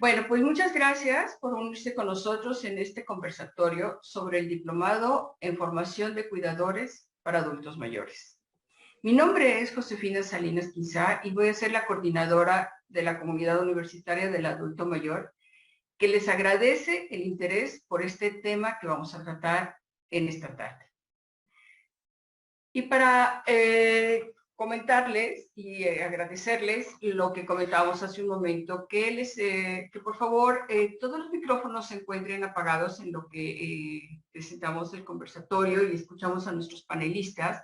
Bueno, pues muchas gracias por unirse con nosotros en este conversatorio sobre el diplomado en formación de cuidadores para adultos mayores. Mi nombre es Josefina Salinas Quizá y voy a ser la coordinadora de la comunidad universitaria del adulto mayor, que les agradece el interés por este tema que vamos a tratar en esta tarde. Y para comentarles y agradecerles lo que comentábamos hace un momento, que por favor todos los micrófonos se encuentren apagados en lo que presentamos el conversatorio y escuchamos a nuestros panelistas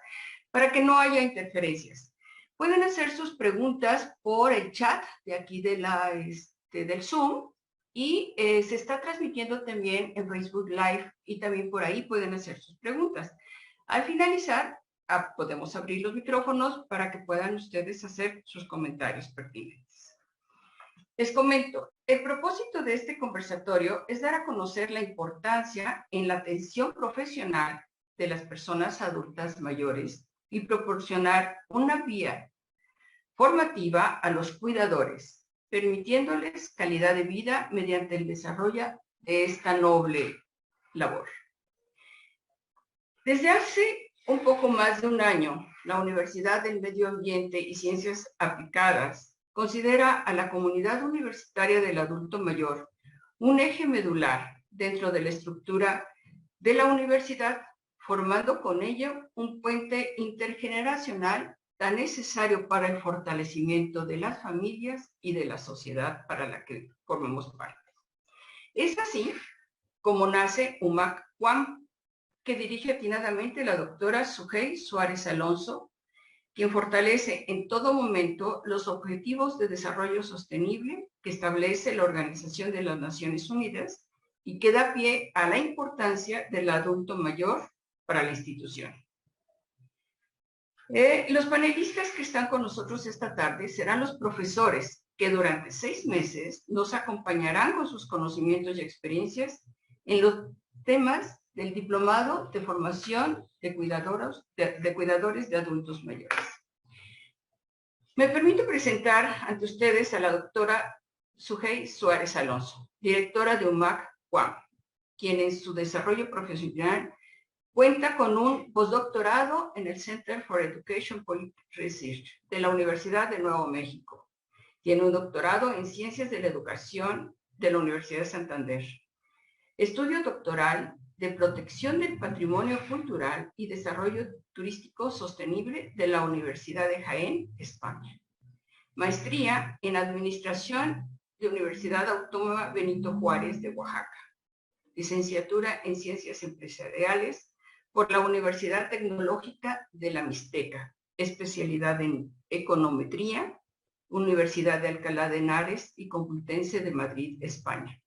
para que no haya interferencias. Pueden hacer sus preguntas por el chat de aquí del Zoom y se está transmitiendo también en Facebook Live y también por ahí pueden hacer sus preguntas. Al finalizar, podemos abrir los micrófonos para que puedan ustedes hacer sus comentarios pertinentes. Les comento, el propósito de este conversatorio es dar a conocer la importancia en la atención profesional de las personas adultas mayores y proporcionar una vía formativa a los cuidadores, permitiéndoles calidad de vida mediante el desarrollo de esta noble labor. Desde hace un poco más de un año, la Universidad del Medio Ambiente y Ciencias Aplicadas considera a la comunidad universitaria del adulto mayor un eje medular dentro de la estructura de la universidad, formando con ello un puente intergeneracional tan necesario para el fortalecimiento de las familias y de la sociedad para la que formamos parte. Es así como nace UMAC UAM, que dirige atinadamente la doctora Sujei Suárez Alonso, quien fortalece en todo momento los objetivos de desarrollo sostenible que establece la Organización de las Naciones Unidas y que da pie a la importancia del adulto mayor para la institución. Los panelistas que están con nosotros esta tarde serán los profesores que durante 6 meses nos acompañarán con sus conocimientos y experiencias en los temas del diplomado de formación de cuidadores de adultos mayores. Me permito presentar ante ustedes a la doctora Sujei Suárez Alonso, directora de UMAC UAM, quien en su desarrollo profesional cuenta con un postdoctorado en el Center for Education Policy Research de la Universidad de Nuevo México. Tiene un doctorado en Ciencias de la Educación de la Universidad de Santander. Estudio doctoral de Protección del Patrimonio Cultural y Desarrollo Turístico Sostenible de la Universidad de Jaén, España. Maestría en Administración de Universidad Autónoma Benito Juárez de Oaxaca. Licenciatura en Ciencias Empresariales por la Universidad Tecnológica de la Mixteca. Especialidad en Econometría, Universidad de Alcalá de Henares y Complutense de Madrid, España.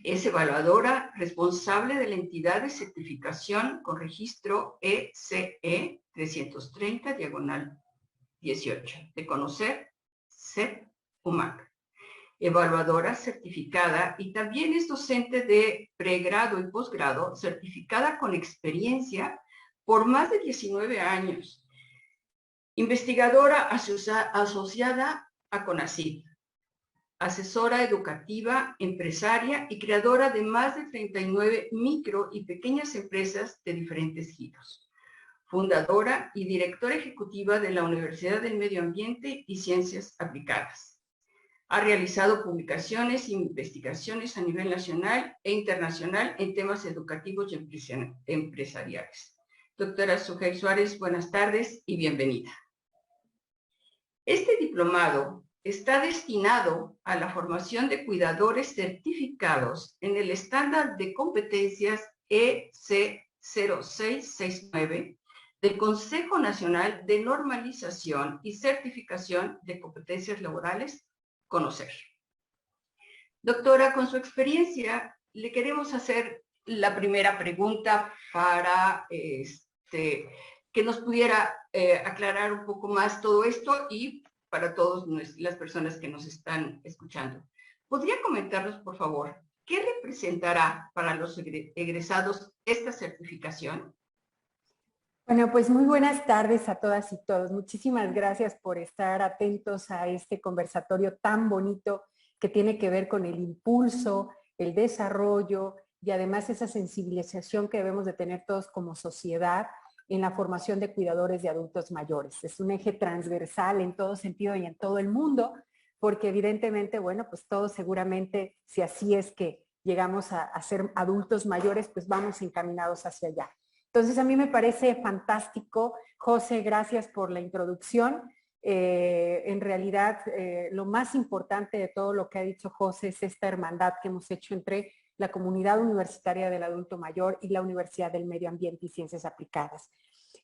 Es evaluadora responsable de la entidad de certificación con registro ECE 330/18 de conocer CEP UMAC. Evaluadora certificada y también es docente de pregrado y posgrado certificada con experiencia por más de 19 años. Investigadora asociada a CONACYT. Asesora educativa, empresaria y creadora de más de 39 micro y pequeñas empresas de diferentes giros. Fundadora y directora ejecutiva de la Universidad del Medio Ambiente y Ciencias Aplicadas. Ha realizado publicaciones e investigaciones a nivel nacional e internacional en temas educativos y empresariales. Doctora Sujei Suárez, buenas tardes y bienvenida. Este diplomado está destinado a la formación de cuidadores certificados en el estándar de competencias EC0669 del Consejo Nacional de Normalización y Certificación de Competencias Laborales, CONOCER. Doctora, con su experiencia, le queremos hacer la primera pregunta para que nos pudiera aclarar un poco más todo esto y para todas las personas que nos están escuchando. ¿Podría comentarnos, por favor, qué representará para los egresados esta certificación? Bueno, pues muy buenas tardes a todas y todos. Muchísimas gracias por estar atentos a este conversatorio tan bonito que tiene que ver con el impulso, el desarrollo y además esa sensibilización que debemos de tener todos como sociedad en la formación de cuidadores de adultos mayores. Es un eje transversal en todo sentido y en todo el mundo, porque evidentemente, bueno, pues todos seguramente, si así es que llegamos a ser adultos mayores, pues vamos encaminados hacia allá. Entonces a mí me parece fantástico. José, gracias por la introducción. En realidad, lo más importante de todo lo que ha dicho José es esta hermandad que hemos hecho entre la comunidad universitaria del adulto mayor y la Universidad del Medio Ambiente y Ciencias Aplicadas.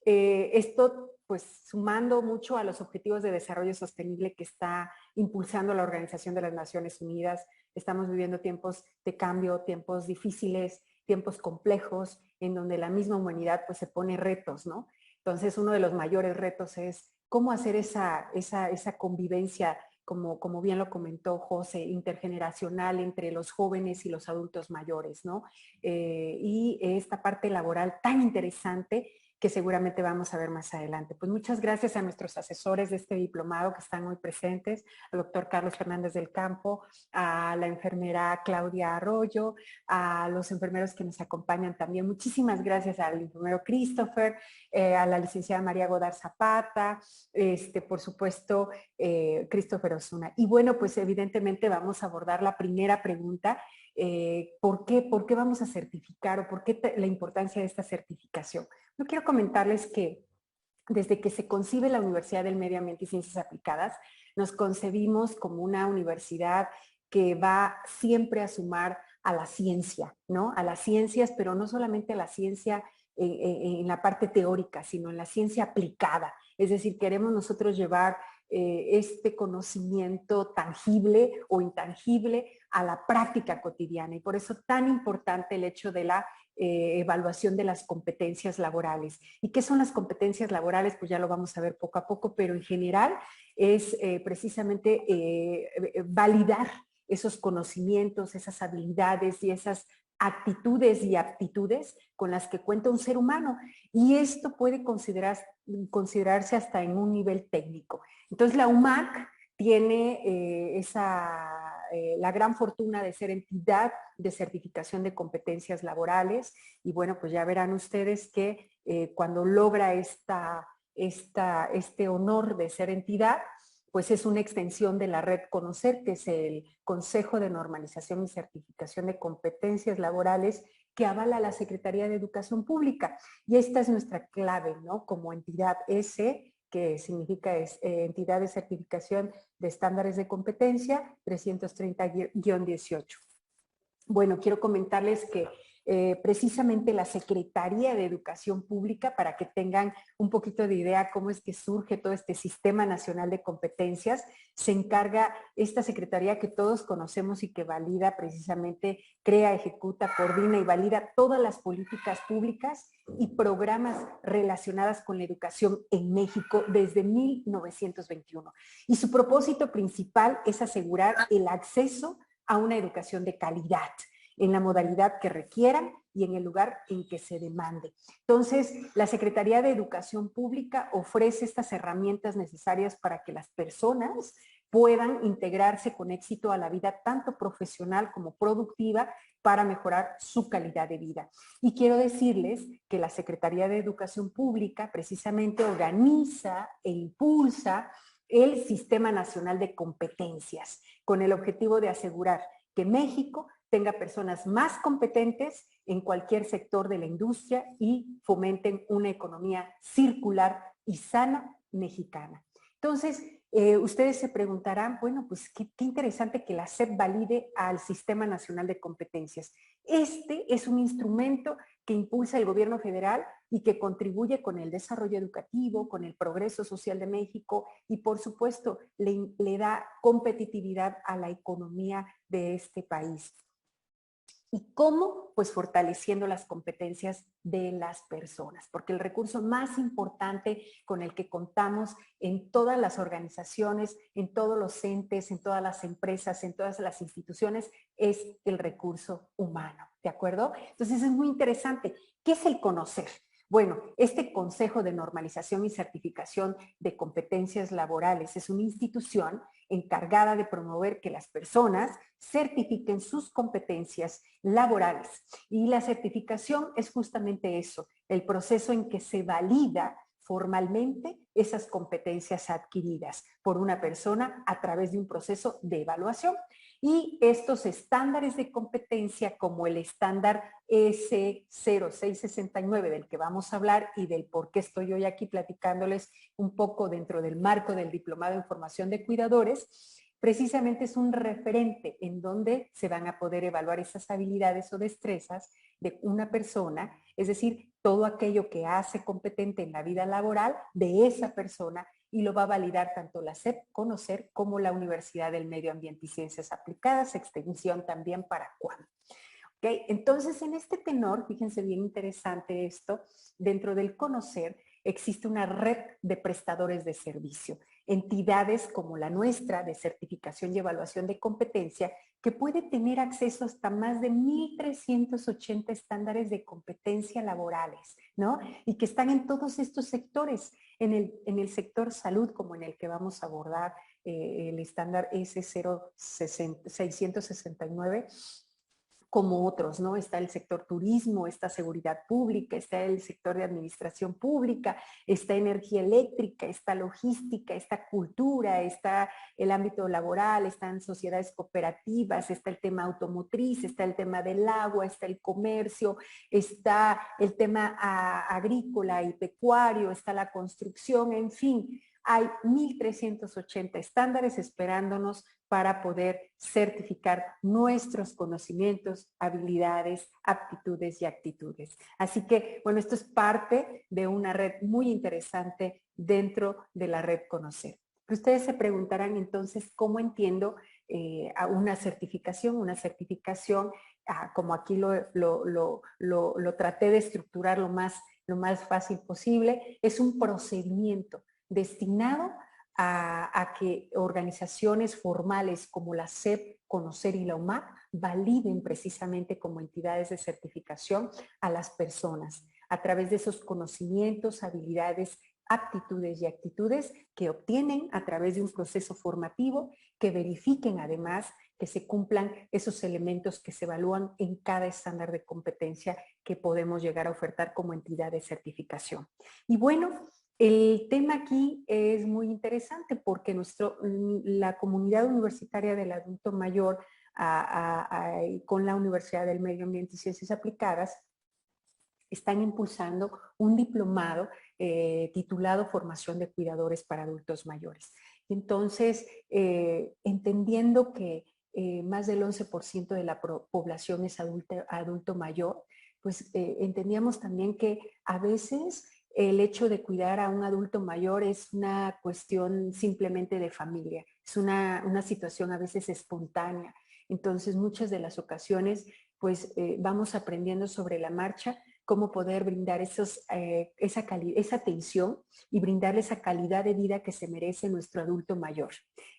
Esto, pues, sumando mucho a los objetivos de desarrollo sostenible que está impulsando la Organización de las Naciones Unidas. Estamos viviendo tiempos de cambio, tiempos difíciles, tiempos complejos, en donde la misma humanidad, pues, se pone retos, ¿no? Entonces, uno de los mayores retos es cómo hacer esa convivencia, como bien lo comentó José, intergeneracional entre los jóvenes y los adultos mayores, ¿no? Y esta parte laboral tan interesante que seguramente vamos a ver más adelante. Pues muchas gracias a nuestros asesores de este diplomado que están hoy presentes, al doctor Carlos Fernández del Campo, a la enfermera Claudia Arroyo, a los enfermeros que nos acompañan también. Muchísimas gracias al enfermero Christopher, a la licenciada María Godar Zapata, por supuesto, Christopher Osuna. Y bueno, pues evidentemente vamos a abordar la primera pregunta. ¿Por qué vamos a certificar o por qué la importancia de esta certificación? Yo quiero comentarles que desde que se concibe la Universidad del Medio Ambiente y Ciencias Aplicadas, nos concebimos como una universidad que va siempre a sumar a la ciencia, ¿no? A las ciencias, pero no solamente a la ciencia en la parte teórica, sino en la ciencia aplicada. Es decir, queremos nosotros llevar este conocimiento tangible o intangible a la práctica cotidiana y por eso tan importante el hecho de la evaluación de las competencias laborales. ¿Y qué son las competencias laborales? Pues ya lo vamos a ver poco a poco, pero en general es precisamente validar esos conocimientos, esas habilidades y esas actitudes y aptitudes con las que cuenta un ser humano. Y esto puede considerarse hasta en un nivel técnico. Entonces la UMAC tiene la gran fortuna de ser entidad de certificación de competencias laborales y bueno, pues ya verán ustedes que cuando logra este honor de ser entidad, pues es una extensión de la red Conocer, que es el Consejo de Normalización y Certificación de Competencias Laborales que avala la Secretaría de Educación Pública. Y esta es nuestra clave, ¿no? Como entidad S, que significa entidad de certificación de estándares de competencia 330-18. Bueno, quiero comentarles que precisamente la Secretaría de Educación Pública, para que tengan un poquito de idea cómo es que surge todo este Sistema Nacional de Competencias, se encarga esta Secretaría que todos conocemos y que valida precisamente, crea, ejecuta, coordina y valida todas las políticas públicas y programas relacionadas con la educación en México desde 1921. Y su propósito principal es asegurar el acceso a una educación de calidad en la modalidad que requieran y en el lugar en que se demande. Entonces, la Secretaría de Educación Pública ofrece estas herramientas necesarias para que las personas puedan integrarse con éxito a la vida tanto profesional como productiva para mejorar su calidad de vida. Y quiero decirles que la Secretaría de Educación Pública precisamente organiza e impulsa el Sistema Nacional de Competencias con el objetivo de asegurar que México tenga personas más competentes en cualquier sector de la industria y fomenten una economía circular y sana mexicana. Entonces, ustedes se preguntarán, bueno, pues qué interesante que la SEP valide al Sistema Nacional de Competencias. Este es un instrumento que impulsa el gobierno federal y que contribuye con el desarrollo educativo, con el progreso social de México y, por supuesto, le da competitividad a la economía de este país. ¿Y cómo? Pues fortaleciendo las competencias de las personas, porque el recurso más importante con el que contamos en todas las organizaciones, en todos los entes, en todas las empresas, en todas las instituciones, es el recurso humano, ¿de acuerdo? Entonces es muy interesante. ¿Qué es el conocer? Bueno, este Consejo de Normalización y Certificación de Competencias Laborales es una institución encargada de promover que las personas certifiquen sus competencias laborales. Y la certificación es justamente eso, el proceso en que se valida formalmente esas competencias adquiridas por una persona a través de un proceso de evaluación. Y estos estándares de competencia, como el estándar S0669 del que vamos a hablar y del por qué estoy hoy aquí platicándoles un poco dentro del marco del Diplomado en Formación de Cuidadores, precisamente es un referente en donde se van a poder evaluar esas habilidades o destrezas de una persona, es decir, todo aquello que hace competente en la vida laboral de esa persona, y lo va a validar tanto la SEP Conocer como la Universidad del Medio Ambiente y Ciencias Aplicadas, extensión también para CUAM. ¿Okay? Entonces, en este tenor, fíjense bien interesante esto, dentro del Conocer existe una red de prestadores de servicio, entidades como la nuestra de certificación y evaluación de competencia, que puede tener acceso hasta más de 1,380 estándares de competencia laborales, ¿no? Y que están en todos estos sectores, en el sector salud, como en el que vamos a abordar el estándar S0669, como otros, ¿no? Está el sector turismo, está seguridad pública, está el sector de administración pública, está energía eléctrica, está logística, está cultura, está el ámbito laboral, están sociedades cooperativas, está el tema automotriz, está el tema del agua, está el comercio, está el tema agrícola y pecuario, está la construcción, en fin. Hay 1,380 estándares esperándonos para poder certificar nuestros conocimientos, habilidades, aptitudes y actitudes. Así que, bueno, esto es parte de una red muy interesante dentro de la red Conocer. Ustedes se preguntarán entonces, ¿cómo entiendo a una certificación? Una certificación, como aquí lo traté de estructurar lo más fácil posible, es un procedimiento destinado a que organizaciones formales como la SEP, Conocer y la UMAC validen precisamente como entidades de certificación a las personas a través de esos conocimientos, habilidades, aptitudes y actitudes que obtienen a través de un proceso formativo, que verifiquen además que se cumplan esos elementos que se evalúan en cada estándar de competencia que podemos llegar a ofertar como entidad de certificación. Y bueno, el tema aquí es muy interesante porque la comunidad universitaria del adulto mayor con la Universidad del Medio Ambiente y Ciencias Aplicadas están impulsando un diplomado titulado Formación de Cuidadores para Adultos Mayores. Entonces, entendiendo que más del 11% de la población es adulto mayor, pues entendíamos también que a veces el hecho de cuidar a un adulto mayor es una cuestión simplemente de familia, es una situación a veces espontánea. Entonces, muchas de las ocasiones, pues vamos aprendiendo sobre la marcha cómo poder brindar esa atención y brindarle esa calidad de vida que se merece nuestro adulto mayor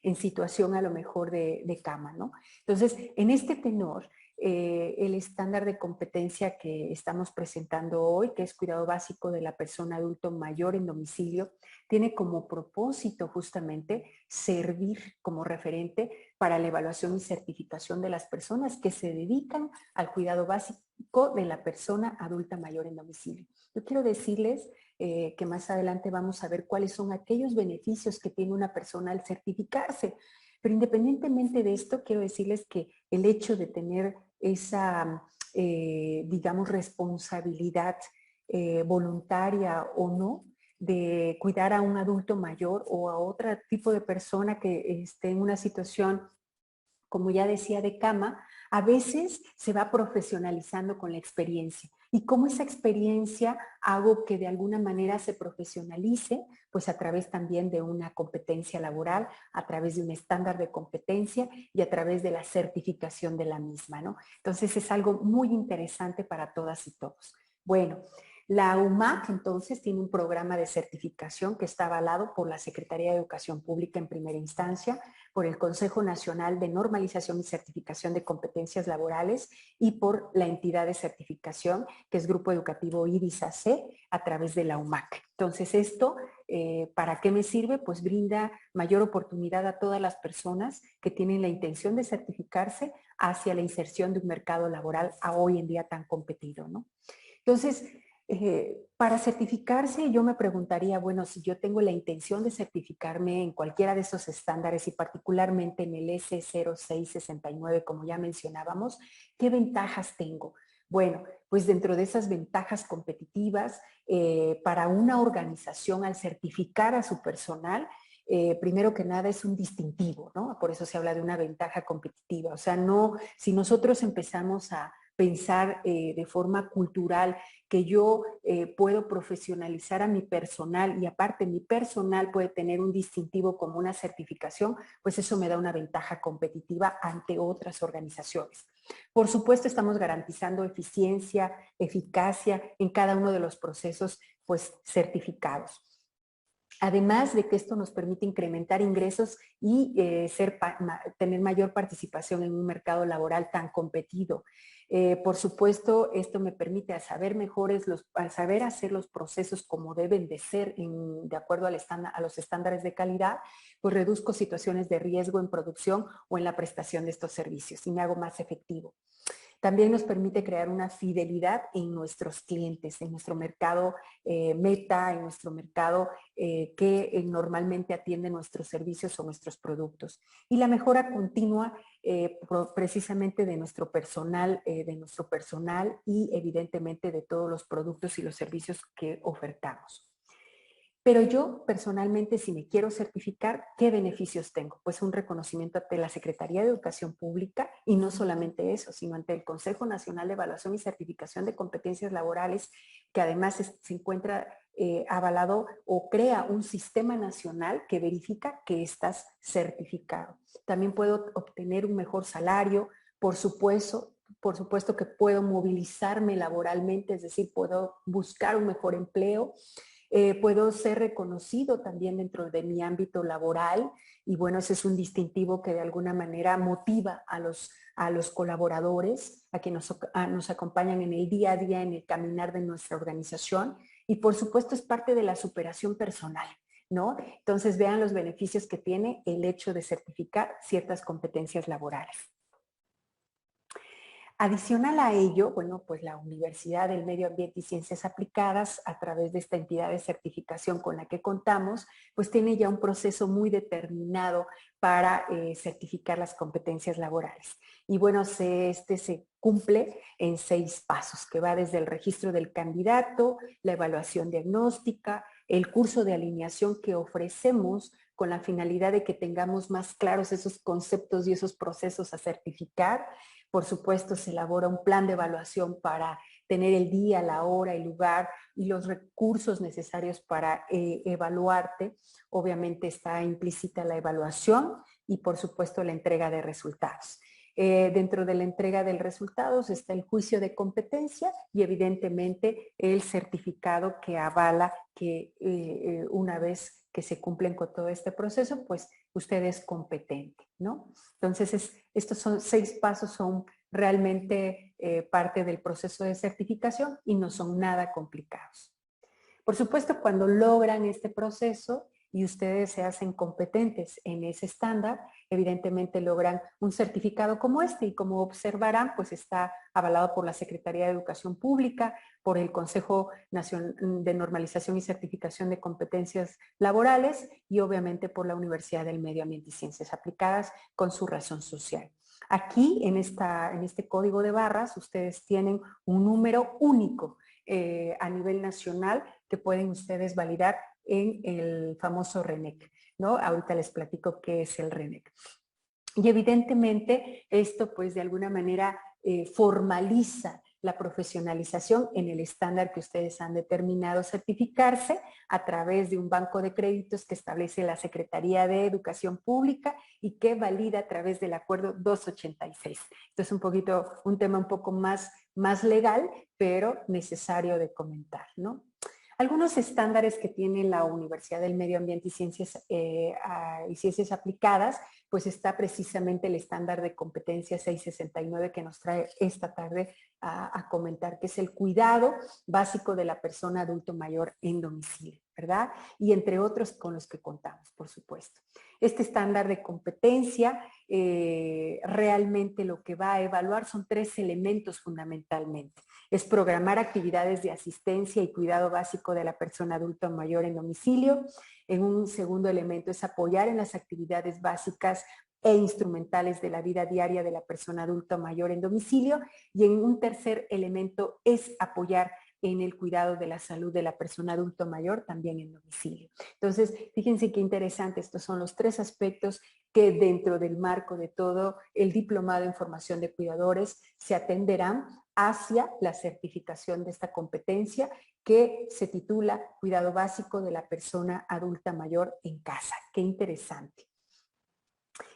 en situación a lo mejor de cama, ¿no? Entonces, en este tenor, el estándar de competencia que estamos presentando hoy, que es cuidado básico de la persona adulto mayor en domicilio, tiene como propósito justamente servir como referente para la evaluación y certificación de las personas que se dedican al cuidado básico de la persona adulta mayor en domicilio. Yo quiero decirles que más adelante vamos a ver cuáles son aquellos beneficios que tiene una persona al certificarse. Pero independientemente de esto, quiero decirles que el hecho de tener esa, digamos, responsabilidad voluntaria o no, de cuidar a un adulto mayor o a otro tipo de persona que esté en una situación, como ya decía, de cama, a veces se va profesionalizando con la experiencia. Y como esa experiencia hago que de alguna manera se profesionalice, pues a través también de una competencia laboral, a través de un estándar de competencia y a través de la certificación de la misma, ¿no? Entonces es algo muy interesante para todas y todos. Bueno, La UMAC, entonces, tiene un programa de certificación que está avalado por la Secretaría de Educación Pública en primera instancia, por el Consejo Nacional de Normalización y Certificación de Competencias Laborales y por la entidad de certificación, que es Grupo Educativo IRIS-AC, a través de la UMAC. Entonces, esto, ¿para qué me sirve? Pues brinda mayor oportunidad a todas las personas que tienen la intención de certificarse hacia la inserción de un mercado laboral a hoy en día tan competido, ¿no? Entonces, para certificarse, yo me preguntaría, bueno, si yo tengo la intención de certificarme en cualquiera de esos estándares y particularmente en el S0669, como ya mencionábamos, ¿qué ventajas tengo? Bueno, pues dentro de esas ventajas competitivas, para una organización al certificar a su personal, primero que nada es un distintivo, ¿no? Por eso se habla de una ventaja competitiva. O sea, no, si nosotros empezamos a pensar de forma cultural que yo puedo profesionalizar a mi personal y aparte mi personal puede tener un distintivo como una certificación, pues eso me da una ventaja competitiva ante otras organizaciones. Por supuesto, estamos garantizando eficiencia, eficacia en cada uno de los procesos pues certificados. Además de que esto nos permite incrementar ingresos y tener mayor participación en un mercado laboral tan competido. Por supuesto, esto me permite al saber hacer los procesos como deben de ser de acuerdo a los estándares de calidad, pues reduzco situaciones de riesgo en producción o en la prestación de estos servicios y me hago más efectivo. También nos permite crear una fidelidad en nuestros clientes, en nuestro mercado meta, en nuestro mercado que normalmente atiende nuestros servicios o nuestros productos. Y la mejora continua precisamente de nuestro personal y evidentemente de todos los productos y los servicios que ofertamos. Pero yo personalmente, si me quiero certificar, ¿qué beneficios tengo? Pues un reconocimiento ante la Secretaría de Educación Pública y no solamente eso, sino ante el Consejo Nacional de Evaluación y Certificación de Competencias Laborales, que además se encuentra avalado o crea un sistema nacional que verifica que estás certificado. También puedo obtener un mejor salario, por supuesto que puedo movilizarme laboralmente, es decir, puedo buscar un mejor empleo. Puedo ser reconocido también dentro de mi ámbito laboral y bueno, ese es un distintivo que de alguna manera motiva a los colaboradores, a que nos acompañan en el día a día, en el caminar de nuestra organización y por supuesto es parte de la superación personal, ¿no? Entonces vean los beneficios que tiene el hecho de certificar ciertas competencias laborales. Adicional a ello, bueno, pues la Universidad del Medio Ambiente y Ciencias Aplicadas, a través de esta entidad de certificación con la que contamos, pues tiene ya un proceso muy determinado para certificar las competencias laborales. Y bueno, este se cumple en 6 pasos, que va desde el registro del candidato, la evaluación diagnóstica, el curso de alineación que ofrecemos con la finalidad de que tengamos más claros esos conceptos y esos procesos a certificar. Por supuesto, se elabora un plan de evaluación para tener el día, la hora, el lugar y los recursos necesarios para evaluarte. Obviamente está implícita la evaluación y por supuesto la entrega de resultados. Dentro de la entrega de resultados está el juicio de competencia y evidentemente el certificado que avala que una vez que se cumplen con todo este proceso, pues usted es competente, ¿no? Entonces, estos 6 pasos son realmente parte del proceso de certificación y no son nada complicados. Por supuesto, cuando logran este proceso y ustedes se hacen competentes en ese estándar, evidentemente logran un certificado como este y como observarán, pues está avalado por la Secretaría de Educación Pública, por el Consejo Nacional de Normalización y Certificación de Competencias Laborales y obviamente por la Universidad del Medio Ambiente y Ciencias Aplicadas con su razón social. Aquí, en este código de barras, ustedes tienen un número único a nivel nacional que pueden ustedes validar en el famoso RENEC, ¿no? Ahorita les platico qué es el RENEC. Y evidentemente esto pues de alguna manera formaliza la profesionalización en el estándar que ustedes han determinado certificarse a través de un banco de créditos que establece la Secretaría de Educación Pública y que valida a través del Acuerdo 286. Esto es un tema un poco más legal, pero necesario de comentar, ¿no? Algunos estándares que tiene la Universidad del Medio Ambiente y Ciencias Aplicadas, pues está precisamente el estándar de competencia 669 que nos trae esta tarde a comentar, que es el cuidado básico de la persona adulto mayor en domicilio, ¿verdad? Y entre otros con los que contamos, por supuesto. Este estándar de competencia realmente lo que va a evaluar son 3 elementos fundamentalmente. Es programar actividades de asistencia y cuidado básico de la persona adulta mayor en domicilio. En un segundo elemento es apoyar en las actividades básicas e instrumentales de la vida diaria de la persona adulta mayor en domicilio. Y en un tercer elemento es apoyar en el cuidado de la salud de la persona adulto mayor también en domicilio. Entonces, fíjense qué interesante, estos son los 3 aspectos que dentro del marco de todo el diplomado en formación de cuidadores se atenderán hacia la certificación de esta competencia que se titula Cuidado Básico de la Persona Adulta Mayor en Casa. Qué interesante.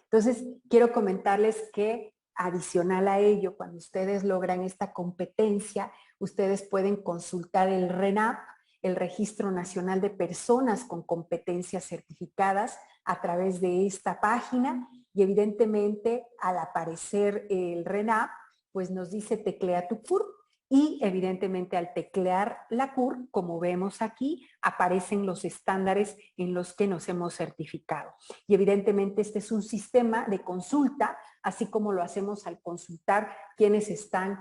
Entonces, quiero comentarles que adicional a ello, cuando ustedes logran esta competencia, ustedes pueden consultar el RENAP, el Registro Nacional de Personas con Competencias Certificadas, a través de esta página, y evidentemente al aparecer el RENAP, pues nos dice teclea tu CURP, y evidentemente al teclear la CURP, como vemos aquí, aparecen los estándares en los que nos hemos certificado. Y evidentemente este es un sistema de consulta, así como lo hacemos al consultar quienes están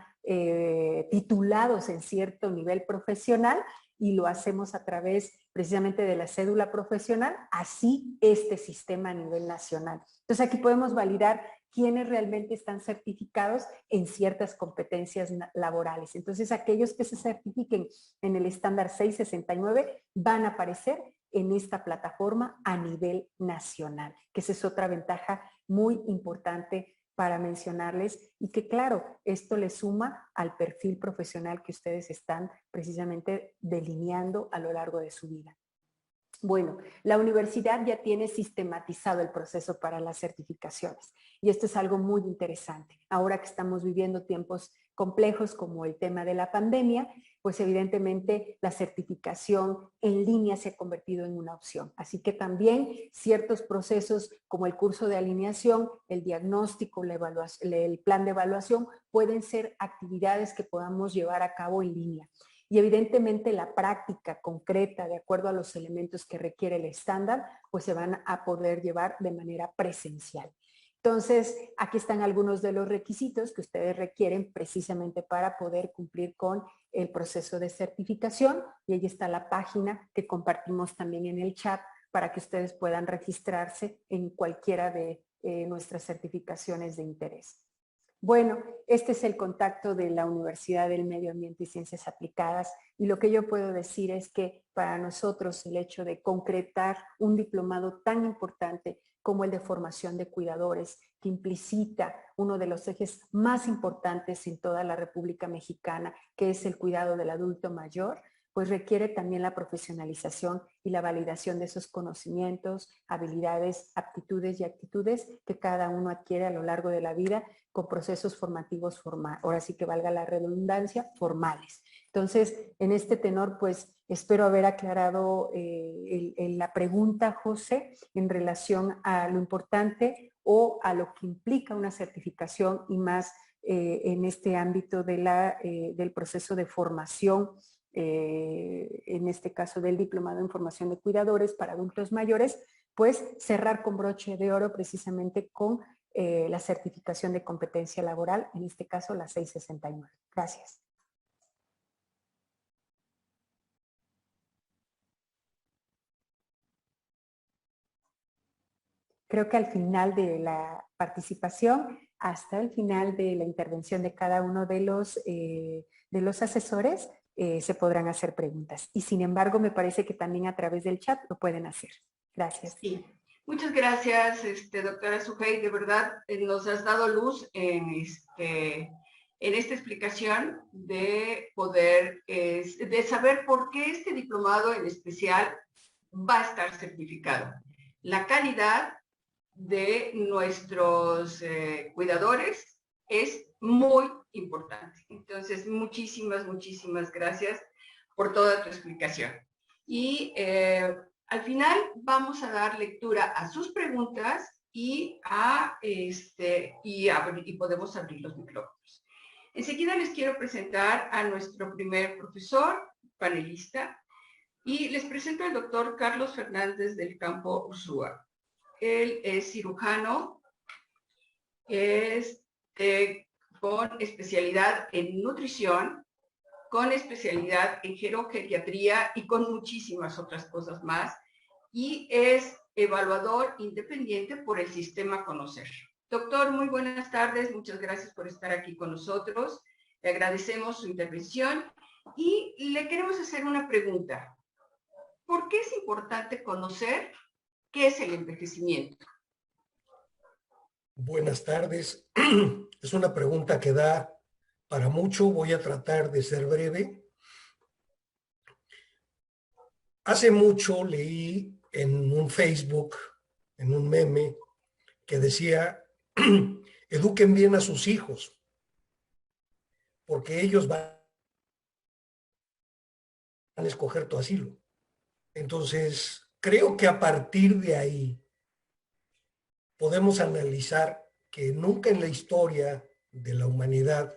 titulados en cierto nivel profesional, y lo hacemos a través precisamente de la cédula profesional, así este sistema a nivel nacional. Entonces aquí podemos validar quiénes realmente están certificados en ciertas competencias laborales. Entonces aquellos que se certifiquen en el estándar 669 van a aparecer en esta plataforma a nivel nacional, que esa es otra ventaja muy importante para mencionarles, y que claro, esto le suma al perfil profesional que ustedes están precisamente delineando a lo largo de su vida. Bueno, la universidad ya tiene sistematizado el proceso para las certificaciones, y esto es algo muy interesante. Ahora que estamos viviendo tiempos complejos como el tema de la pandemia, pues evidentemente la certificación en línea se ha convertido en una opción. Así que también ciertos procesos como el curso de alineación, el diagnóstico, el plan de evaluación, pueden ser actividades que podamos llevar a cabo en línea. Y evidentemente la práctica concreta, de acuerdo a los elementos que requiere el estándar, pues se van a poder llevar de manera presencial. Entonces, aquí están algunos de los requisitos que ustedes requieren precisamente para poder cumplir con el proceso de certificación, y ahí está la página que compartimos también en el chat para que ustedes puedan registrarse en cualquiera de nuestras certificaciones de interés. Bueno, este es el contacto de la Universidad del Medio Ambiente y Ciencias Aplicadas, y lo que yo puedo decir es que para nosotros el hecho de concretar un diplomado tan importante como el de formación de cuidadores, que implicita uno de los ejes más importantes en toda la República Mexicana, que es el cuidado del adulto mayor, pues requiere también la profesionalización y la validación de esos conocimientos, habilidades, aptitudes y actitudes que cada uno adquiere a lo largo de la vida con procesos formativos formales, ahora sí que valga la redundancia, formales. Entonces, en este tenor, pues espero haber aclarado la pregunta, José, en relación a lo importante o a lo que implica una certificación, y más en este ámbito de del proceso de formación, en este caso del diplomado en formación de cuidadores para adultos mayores, pues cerrar con broche de oro precisamente con la certificación de competencia laboral, en este caso la 669. Gracias. Creo que al final de la participación, hasta el final de la intervención de cada uno de los asesores, se podrán hacer preguntas. Y sin embargo, me parece que también a través del chat lo pueden hacer. Gracias. Sí. Muchas gracias, doctora Sujei. De verdad, nos has dado luz en en esta explicación de poder, de saber por qué este diplomado en especial va a estar certificado. La calidad de nuestros cuidadores es muy importante. Entonces, muchísimas gracias por toda tu explicación. Y al final vamos a dar lectura a sus preguntas y podemos abrir los micrófonos. Enseguida les quiero presentar a nuestro primer profesor, panelista, y les presento al doctor Carlos Fernández del Campo Ursúa. Él es cirujano, con especialidad en nutrición, con especialidad en gerontología y con muchísimas otras cosas más, y es evaluador independiente por el sistema Conocer. Doctor, muy buenas tardes, muchas gracias por estar aquí con nosotros, le agradecemos su intervención y le queremos hacer una pregunta. ¿Por qué es importante conocer qué es el envejecimiento? Buenas tardes. Es una pregunta que da para mucho. Voy a tratar de ser breve. Hace mucho leí en un Facebook, en un meme, que decía, eduquen bien a sus hijos, porque ellos van a escoger tu asilo. Entonces, creo que a partir de ahí podemos analizar que nunca en la historia de la humanidad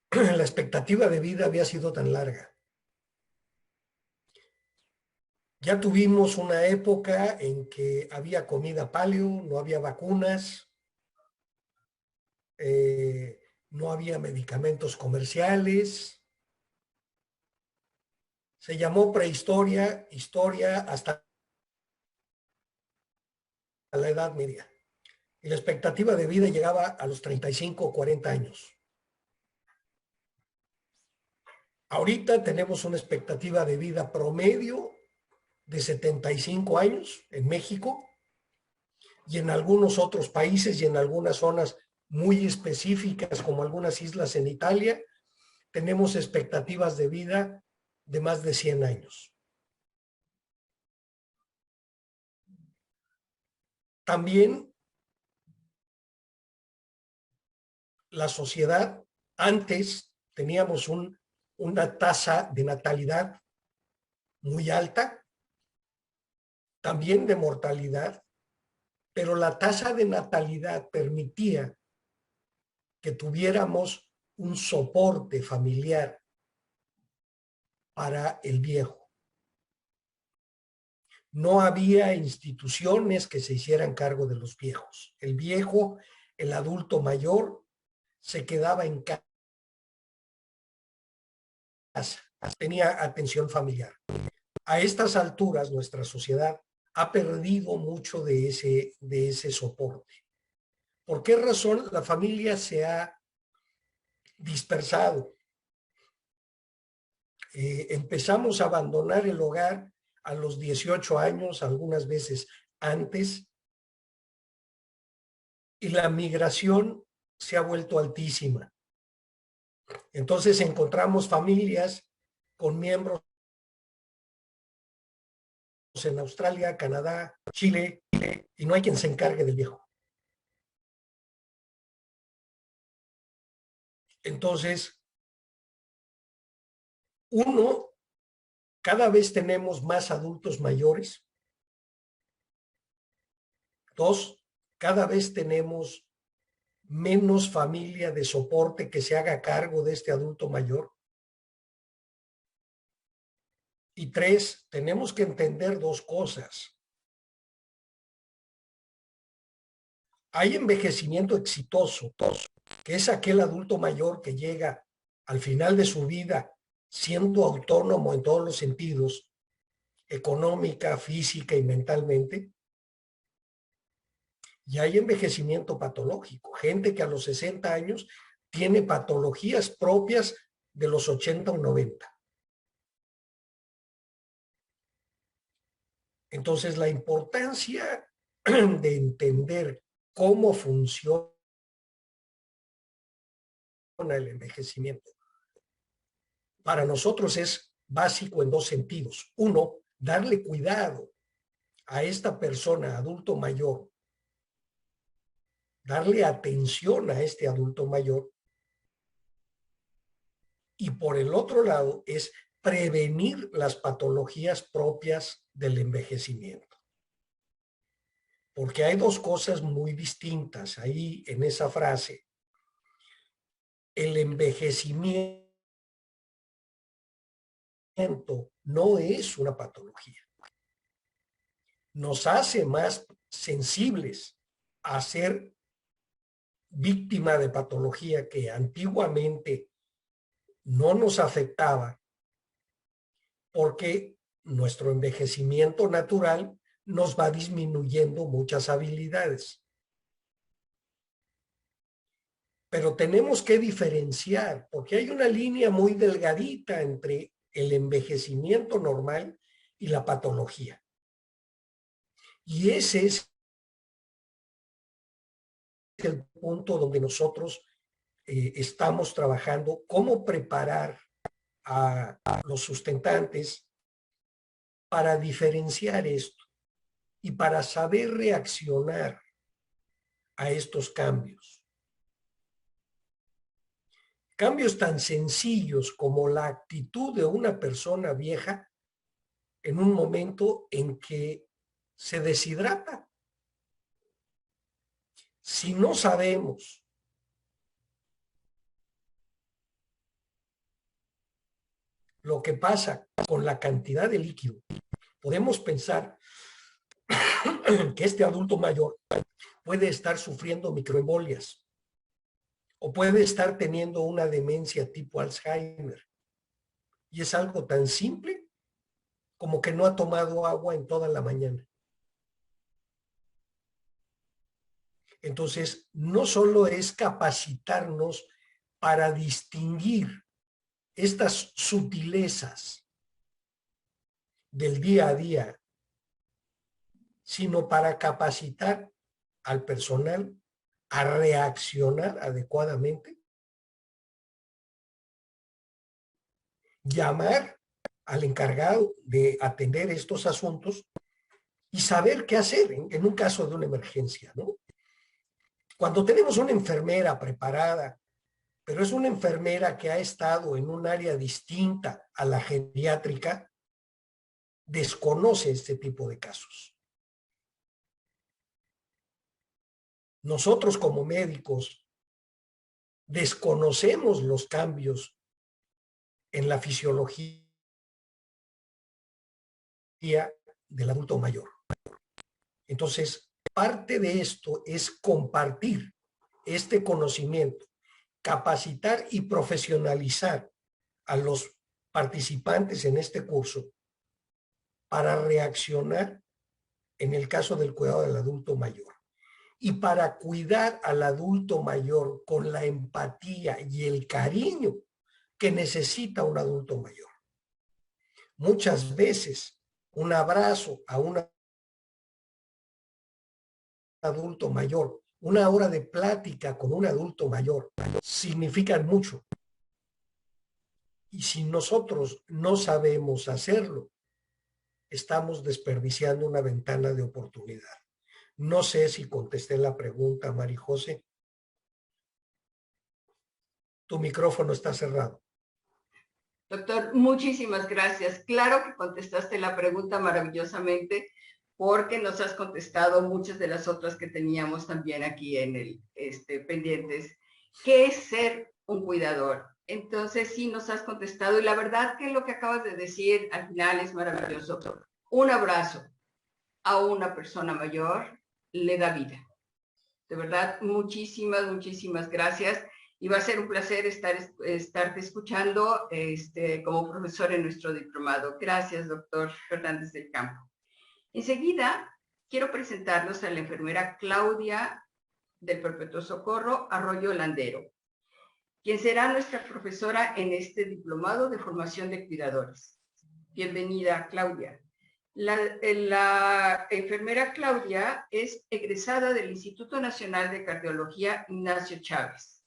la expectativa de vida había sido tan larga. Ya tuvimos una época en que había comida paleo, no había vacunas, no había medicamentos comerciales. Se llamó prehistoria, historia hasta la Edad Media. Y la expectativa de vida llegaba a los 35 o 40 años. Ahorita tenemos una expectativa de vida promedio de 75 años en México y en algunos otros países y en algunas zonas muy específicas como algunas islas en Italia, tenemos expectativas de vida de más de 100 años. También la sociedad, antes teníamos una tasa de natalidad muy alta, también de mortalidad, pero la tasa de natalidad permitía que tuviéramos un soporte familiar para el viejo. No había instituciones que se hicieran cargo de los viejos. El viejo, el adulto mayor, se quedaba en casa, tenía atención familiar. A estas alturas, nuestra sociedad ha perdido mucho de ese soporte. ¿Por qué razón la familia se ha dispersado? Empezamos a abandonar el hogar a los 18 años, algunas veces antes, y la migración se ha vuelto altísima. Entonces encontramos familias con miembros en Australia, Canadá, Chile, y no hay quien se encargue del viejo. Entonces, cada vez tenemos más adultos mayores. 2, cada vez tenemos menos familia de soporte que se haga cargo de este adulto mayor. Y 3, tenemos que entender 2 cosas. Hay envejecimiento exitoso, que es aquel adulto mayor que llega al final de su vida siendo autónomo en todos los sentidos, económica, física y mentalmente. Y hay envejecimiento patológico, gente que a los 60 años tiene patologías propias de los 80 o 90. Entonces, la importancia de entender cómo funciona el envejecimiento. Para nosotros es básico en dos sentidos. Uno, darle cuidado a esta persona, adulto mayor, darle atención a este adulto mayor. Y por el otro lado es prevenir las patologías propias del envejecimiento. Porque hay dos cosas muy distintas ahí en esa frase. El envejecimiento no es una patología. Nos hace más sensibles a ser víctima de patología que antiguamente no nos afectaba, porque nuestro envejecimiento natural nos va disminuyendo muchas habilidades. Pero tenemos que diferenciar, porque hay una línea muy delgadita entre el envejecimiento normal y la patología. Y ese es el punto donde nosotros estamos trabajando, cómo preparar a los sustentantes para diferenciar esto y para saber reaccionar a estos cambios. Cambios tan sencillos como la actitud de una persona vieja en un momento en que se deshidrata. Si no sabemos lo que pasa con la cantidad de líquido, podemos pensar que este adulto mayor puede estar sufriendo microembolias o puede estar teniendo una demencia tipo Alzheimer. Y es algo tan simple como que no ha tomado agua en toda la mañana. Entonces, no solo es capacitarnos para distinguir estas sutilezas del día a día, sino para capacitar al personal a reaccionar adecuadamente, llamar al encargado de atender estos asuntos y saber qué hacer en un caso de una emergencia, ¿no? Cuando tenemos una enfermera preparada, pero es una enfermera que ha estado en un área distinta a la geriátrica, desconoce este tipo de casos. Nosotros como médicos desconocemos los cambios en la fisiología del adulto mayor. Entonces, parte de esto es compartir este conocimiento, capacitar y profesionalizar a los participantes en este curso para reaccionar en el caso del cuidado del adulto mayor y para cuidar al adulto mayor con la empatía y el cariño que necesita un adulto mayor. Muchas veces un abrazo a un adulto mayor, una hora de plática con un adulto mayor, significan mucho. Y si nosotros no sabemos hacerlo, estamos desperdiciando una ventana de oportunidad. No sé si contesté la pregunta, María José. Tu micrófono está cerrado. Doctor, muchísimas gracias. Claro que contestaste la pregunta maravillosamente, porque nos has contestado muchas de las otras que teníamos también aquí en el pendientes. ¿Qué es ser un cuidador? Entonces sí nos has contestado, y la verdad que lo que acabas de decir al final es maravilloso. Un abrazo a una persona mayor le da vida. De verdad, muchísimas gracias. Y va a ser un placer estarte escuchando como profesor en nuestro diplomado. Gracias, doctor Fernández del Campo. Enseguida, quiero presentarnos a la enfermera Claudia del Perpetuo Socorro Arroyo Landero, quien será nuestra profesora en este diplomado de formación de cuidadores. Bienvenida, Claudia. La enfermera Claudia es egresada del Instituto Nacional de Cardiología Ignacio Chávez.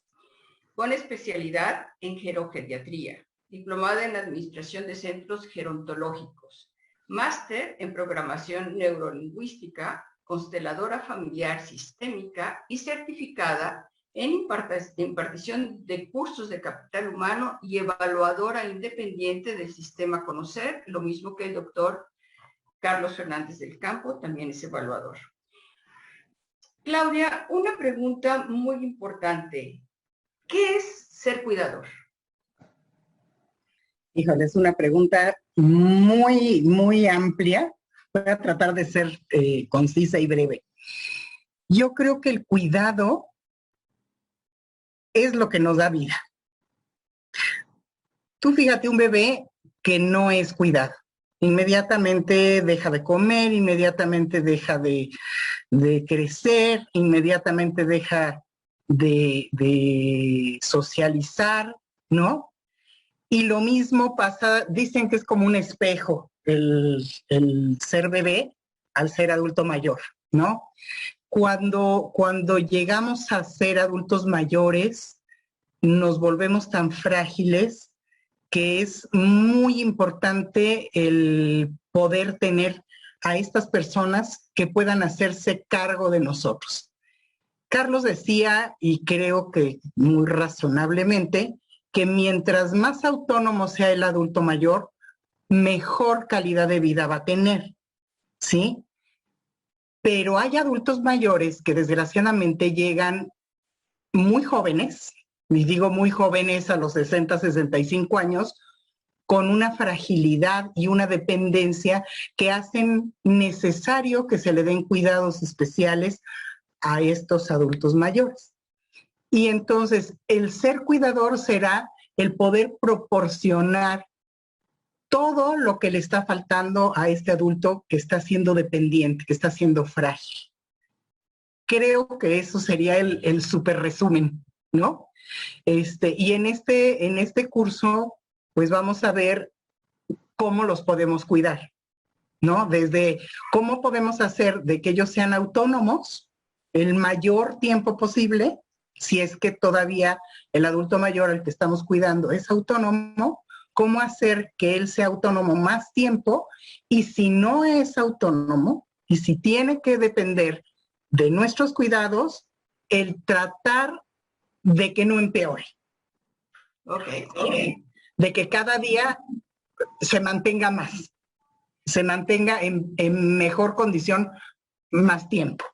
con especialidad en gerontología, diplomada en Administración de Centros Gerontológicos, máster en Programación Neurolingüística, consteladora familiar sistémica y certificada en impartición de cursos de capital humano y evaluadora independiente del sistema Conocer, lo mismo que el doctor Carlos Fernández del Campo, también es evaluador. Claudia, una pregunta muy importante. ¿Qué es ser cuidador? Híjole, es una pregunta muy, muy amplia. Voy a tratar de ser concisa y breve. Yo creo que el cuidado es lo que nos da vida. Tú fíjate, un bebé que no es cuidado, inmediatamente deja de comer, inmediatamente deja de crecer, inmediatamente deja de socializar, ¿no? Y lo mismo pasa, dicen que es como un espejo el ser bebé al ser adulto mayor, ¿no? Cuando llegamos a ser adultos mayores, nos volvemos tan frágiles que es muy importante el poder tener a estas personas que puedan hacerse cargo de nosotros. Carlos decía, y creo que muy razonablemente, que mientras más autónomo sea el adulto mayor, mejor calidad de vida va a tener, ¿sí? Pero hay adultos mayores que desgraciadamente llegan muy jóvenes, y digo muy jóvenes a los 60, 65 años, con una fragilidad y una dependencia que hacen necesario que se le den cuidados especiales a estos adultos mayores. Y entonces el ser cuidador será el poder proporcionar todo lo que le está faltando a este adulto que está siendo dependiente, que está siendo frágil. Creo que eso sería el súper resumen, ¿no? Y en este curso, pues vamos a ver cómo los podemos cuidar, ¿no? Desde cómo podemos hacer de que ellos sean autónomos el mayor tiempo posible, si es que todavía el adulto mayor al que estamos cuidando es autónomo, cómo hacer que él sea autónomo más tiempo, y si no es autónomo y si tiene que depender de nuestros cuidados, el tratar de que no empeore. Okay. De que cada día se mantenga más, se mantenga en mejor condición más tiempo.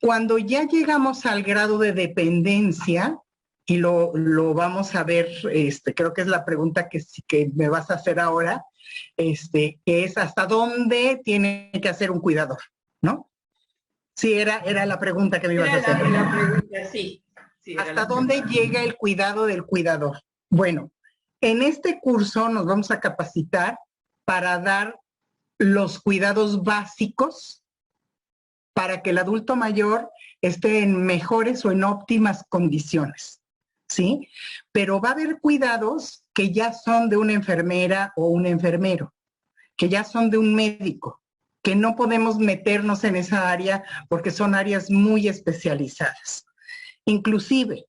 Cuando ya llegamos al grado de dependencia, y lo vamos a ver, creo que es la pregunta que me vas a hacer ahora, que es hasta dónde tiene que hacer un cuidador, ¿no? Sí, era la pregunta que me ibas a hacer. La pregunta, sí. ¿Hasta dónde llega el cuidado del cuidador? Bueno, en este curso nos vamos a capacitar para dar los cuidados básicos para que el adulto mayor esté en mejores o en óptimas condiciones, ¿sí? Pero va a haber cuidados que ya son de una enfermera o un enfermero, que ya son de un médico, que no podemos meternos en esa área porque son áreas muy especializadas. Inclusive,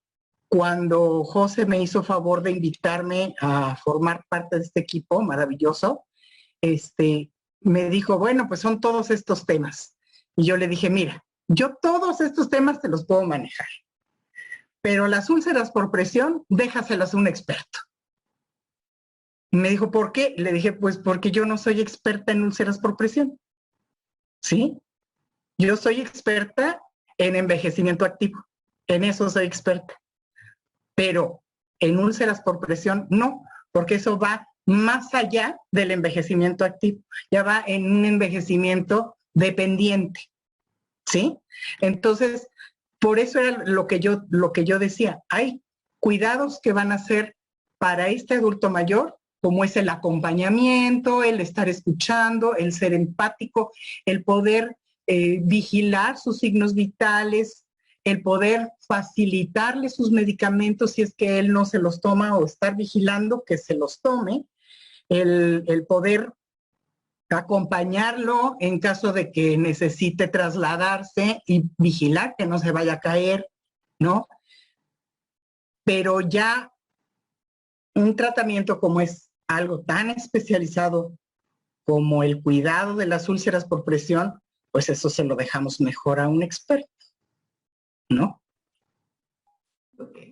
cuando José me hizo favor de invitarme a formar parte de este equipo maravilloso, me dijo, bueno, pues son todos estos temas. Y yo le dije, mira, yo todos estos temas te los puedo manejar, pero las úlceras por presión, déjaselas a un experto. Y me dijo, ¿por qué? Le dije, pues porque yo no soy experta en úlceras por presión, ¿sí? Yo soy experta en envejecimiento activo, en eso soy experta. Pero en úlceras por presión, no, porque eso va más allá del envejecimiento activo, ya va en un envejecimiento dependiente, ¿sí? Entonces, por eso era lo que yo decía, hay cuidados que van a ser para este adulto mayor, como es el acompañamiento, el estar escuchando, el ser empático, el poder vigilar sus signos vitales, el poder facilitarle sus medicamentos si es que él no se los toma, o estar vigilando que se los tome, el poder acompañarlo en caso de que necesite trasladarse y vigilar que no se vaya a caer, ¿no? pero ya un tratamiento como es algo tan especializado como el cuidado de las úlceras por presión, pues eso se lo dejamos mejor a un experto, ¿no? Okay.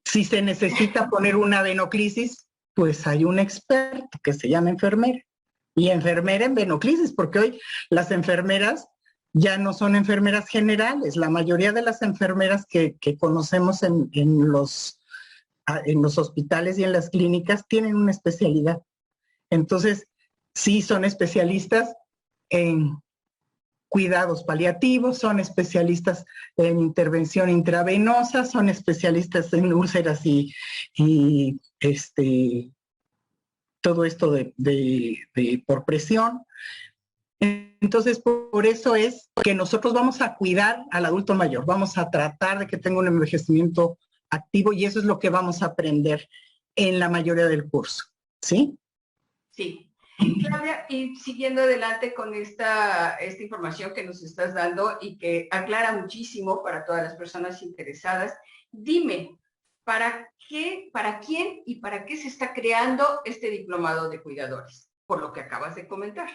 Si se necesita poner una venoclisis, pues hay un experto que se llama enfermera. Y enfermera en venoclisis, porque hoy las enfermeras ya no son enfermeras generales. La mayoría de las enfermeras que conocemos en los hospitales y en las clínicas tienen una especialidad. Entonces, sí son especialistas en cuidados paliativos, son especialistas en intervención intravenosa, son especialistas en úlceras y todo esto de por presión. Entonces, por eso es que nosotros vamos a cuidar al adulto mayor, vamos a tratar de que tenga un envejecimiento activo y eso es lo que vamos a aprender en la mayoría del curso, ¿sí? Sí. Claudia, y siguiendo adelante con esta información que nos estás dando y que aclara muchísimo para todas las personas interesadas, dime, ¿para quién y para qué se está creando este diplomado de cuidadores? Por lo que acabas de comentar.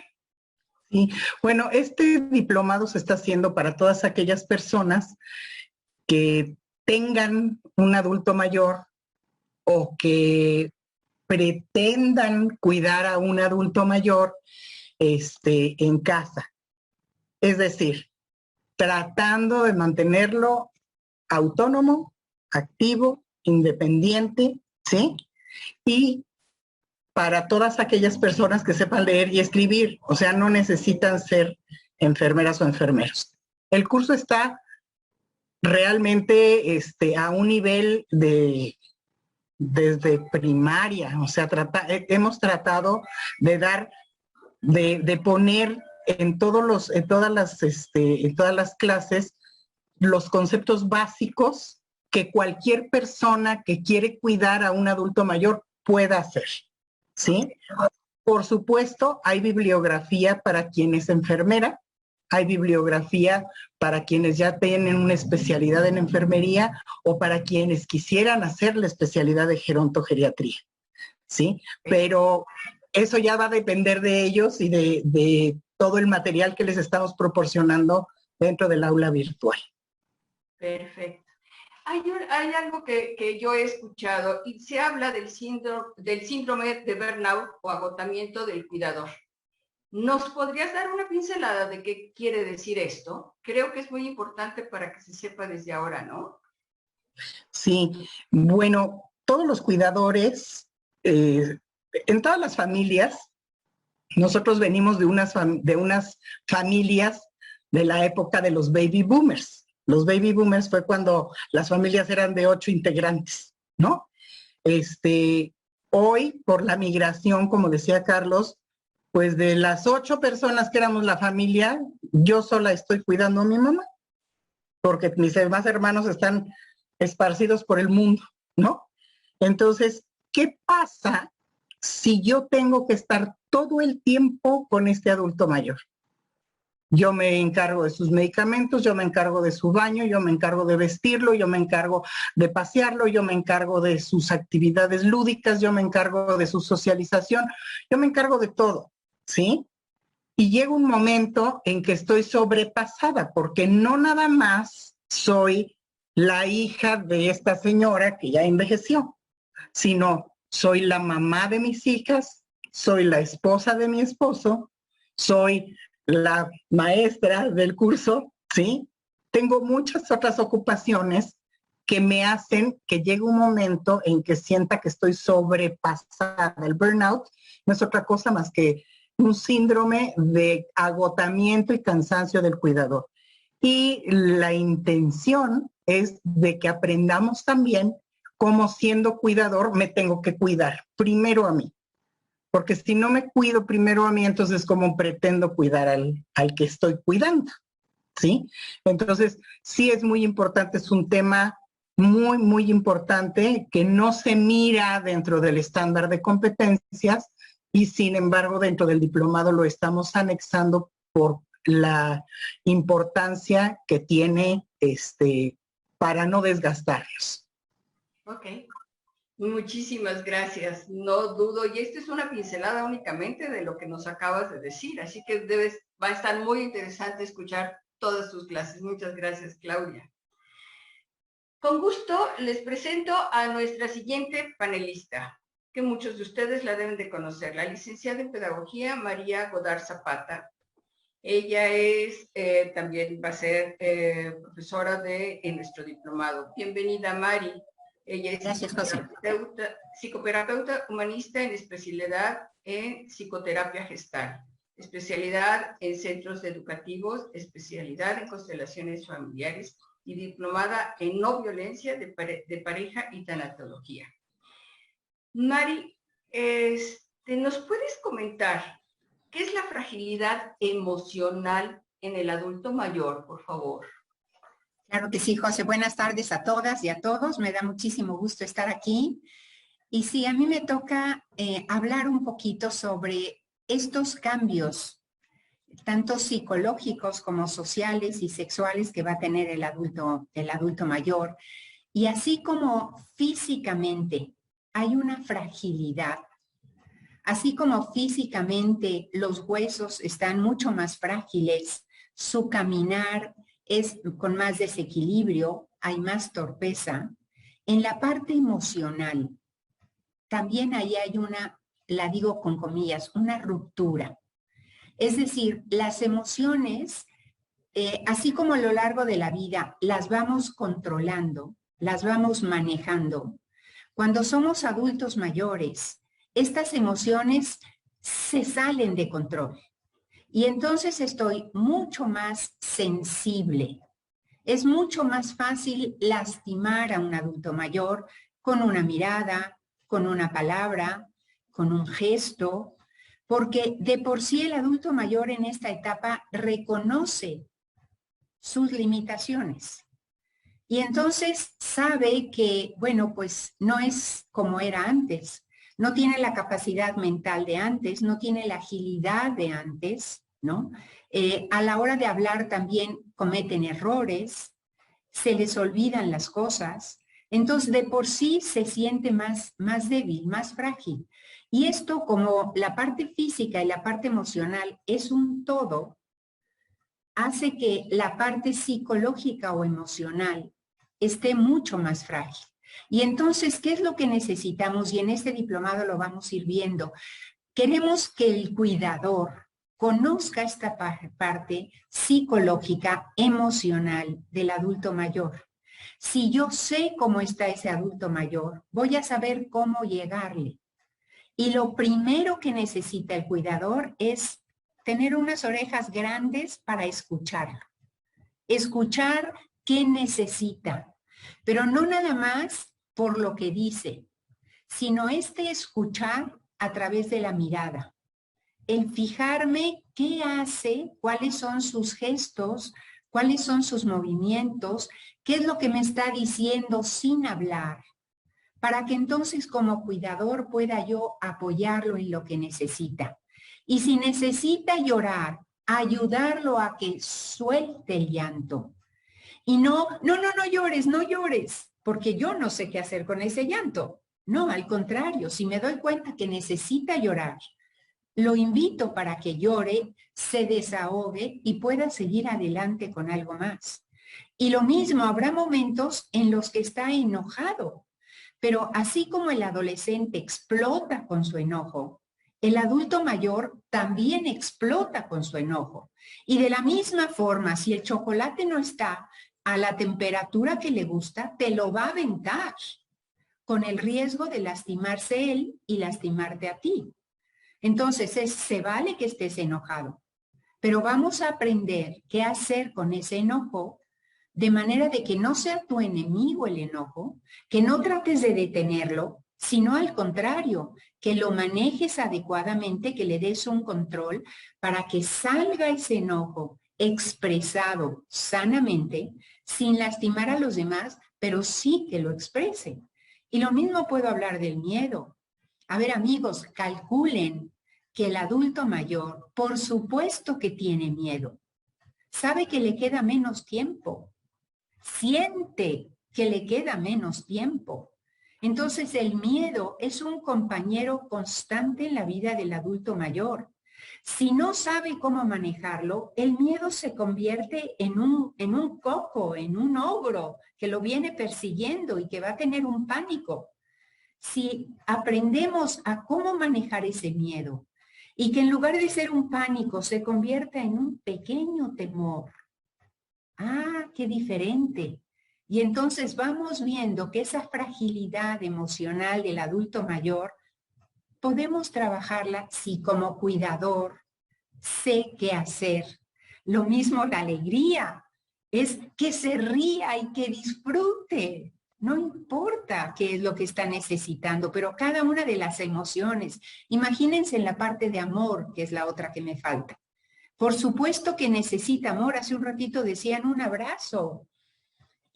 Sí, bueno, este diplomado se está haciendo para todas aquellas personas que tengan un adulto mayor o que pretendan cuidar a un adulto mayor en casa. Es decir, tratando de mantenerlo autónomo, activo, independiente, ¿sí? Y para todas aquellas personas que sepan leer y escribir, o sea, no necesitan ser enfermeras o enfermeros. El curso está realmente a un nivel desde primaria, o sea, hemos tratado de dar, de poner en todas las clases los conceptos básicos que cualquier persona que quiere cuidar a un adulto mayor pueda hacer, ¿sí? Por supuesto, hay bibliografía para quien es enfermera, hay bibliografía para quienes ya tienen una especialidad en enfermería o para quienes quisieran hacer la especialidad de gerontogeriatría, ¿sí? Pero eso ya va a depender de ellos y de todo el material que les estamos proporcionando dentro del aula virtual. Perfecto. Hay algo que yo he escuchado y se habla del síndrome de burnout o agotamiento del cuidador. ¿Nos podrías dar una pincelada de qué quiere decir esto? Creo que es muy importante para que se sepa desde ahora, ¿no? Sí, bueno, todos los cuidadores, en todas las familias, nosotros venimos de unas familias de la época de los baby boomers. Los baby boomers fue cuando las familias eran de 8 integrantes, ¿no? Hoy, por la migración, como decía Carlos, pues de las 8 personas que éramos la familia, yo sola estoy cuidando a mi mamá, porque mis demás hermanos están esparcidos por el mundo, ¿no? Entonces, ¿qué pasa si yo tengo que estar todo el tiempo con este adulto mayor? Yo me encargo de sus medicamentos, yo me encargo de su baño, yo me encargo de vestirlo, yo me encargo de pasearlo, yo me encargo de sus actividades lúdicas, yo me encargo de su socialización, yo me encargo de todo, ¿sí? Y llega un momento en que estoy sobrepasada, porque no nada más soy la hija de esta señora que ya envejeció, sino soy la mamá de mis hijas, soy la esposa de mi esposo, soy la maestra del curso, ¿sí? Tengo muchas otras ocupaciones que me hacen que llegue un momento en que sienta que estoy sobrepasada. El burnout no es otra cosa más que un síndrome de agotamiento y cansancio del cuidador. Y la intención es de que aprendamos también cómo siendo cuidador me tengo que cuidar primero a mí. Porque si no me cuido primero a mí, entonces ¿cómo pretendo cuidar al que estoy cuidando? ¿Sí? Entonces, sí es muy importante, es un tema muy, muy importante que no se mira dentro del estándar de competencias y sin embargo dentro del diplomado lo estamos anexando por la importancia que tiene para no desgastarnos. Ok. Muchísimas gracias. No dudo, y esta es una pincelada únicamente de lo que nos acabas de decir, así que va a estar muy interesante escuchar todas tus clases. Muchas gracias, Claudia. Con gusto les presento a nuestra siguiente panelista, que muchos de ustedes la deben de conocer, la licenciada en Pedagogía María Godard Zapata. Ella también va a ser profesora en nuestro diplomado. Bienvenida, Mari. Ella es psicoterapeuta humanista en especialidad en psicoterapia gestal, especialidad en centros educativos, especialidad en constelaciones familiares y diplomada en no violencia de pareja y tanatología. Mari, ¿nos puedes comentar qué es la fragilidad emocional en el adulto mayor, por favor? Claro que sí, José. Buenas tardes a todas y a todos. Me da muchísimo gusto estar aquí. Y sí, a mí me toca hablar un poquito sobre estos cambios, tanto psicológicos como sociales y sexuales que va a tener el adulto mayor. Y así como físicamente hay una fragilidad, así como físicamente los huesos están mucho más frágiles, su caminar es con más desequilibrio, hay más torpeza. En la parte emocional, también ahí hay la digo con comillas, una ruptura. Es decir, las emociones, así como a lo largo de la vida, las vamos controlando, las vamos manejando. Cuando somos adultos mayores, estas emociones se salen de control. Y entonces estoy mucho más sensible. Es mucho más fácil lastimar a un adulto mayor con una mirada, con una palabra, con un gesto, porque de por sí el adulto mayor en esta etapa reconoce sus limitaciones. Y entonces sabe que, bueno, pues no es como era antes. No tiene la capacidad mental de antes, no tiene la agilidad de antes, ¿no? A la hora de hablar también cometen errores, se les olvidan las cosas. Entonces, de por sí se siente más débil, más frágil. Y esto, como la parte física y la parte emocional es un todo, hace que la parte psicológica o emocional esté mucho más frágil. Y entonces, ¿qué es lo que necesitamos? Y en este diplomado lo vamos a ir viendo. Queremos que el cuidador conozca esta parte psicológica, emocional del adulto mayor. Si yo sé cómo está ese adulto mayor, voy a saber cómo llegarle. Y lo primero que necesita el cuidador es tener unas orejas grandes para escucharlo. Escuchar qué necesita, pero no nada más por lo que dice, sino escuchar a través de la mirada. El fijarme qué hace, cuáles son sus gestos, cuáles son sus movimientos, qué es lo que me está diciendo sin hablar, para que entonces como cuidador pueda yo apoyarlo en lo que necesita. Y si necesita llorar, ayudarlo a que suelte el llanto. Y no llores, porque yo no sé qué hacer con ese llanto. No, al contrario, si me doy cuenta que necesita llorar, lo invito para que llore, se desahogue y pueda seguir adelante con algo más. Y lo mismo, habrá momentos en los que está enojado, pero así como el adolescente explota con su enojo, el adulto mayor también explota con su enojo. Y de la misma forma, si el chocolate no está a la temperatura que le gusta, te lo va a aventar, con el riesgo de lastimarse él y lastimarte a ti. Entonces, se vale que estés enojado, pero vamos a aprender qué hacer con ese enojo, de manera de que no sea tu enemigo el enojo, que no trates de detenerlo, sino al contrario, que lo manejes adecuadamente, que le des un control para que salga ese enojo expresado sanamente, sin lastimar a los demás, pero sí que lo exprese. Y lo mismo puedo hablar del miedo. A ver, amigos, calculen que el adulto mayor, por supuesto que tiene miedo. Sabe que le queda menos tiempo. Siente que le queda menos tiempo. Entonces el miedo es un compañero constante en la vida del adulto mayor. Si no sabe cómo manejarlo, el miedo se convierte en un coco, en un ogro que lo viene persiguiendo y que va a tener un pánico. Si aprendemos a cómo manejar ese miedo y que en lugar de ser un pánico se convierta en un pequeño temor, ¡ah, qué diferente! Y entonces vamos viendo que esa fragilidad emocional del adulto mayor podemos trabajarla si como cuidador sé qué hacer. Lo mismo la alegría, es que se ría y que disfrute. No importa qué es lo que está necesitando, pero cada una de las emociones. Imagínense en la parte de amor, que es la otra que me falta. Por supuesto que necesita amor. Hace un ratito decían un abrazo.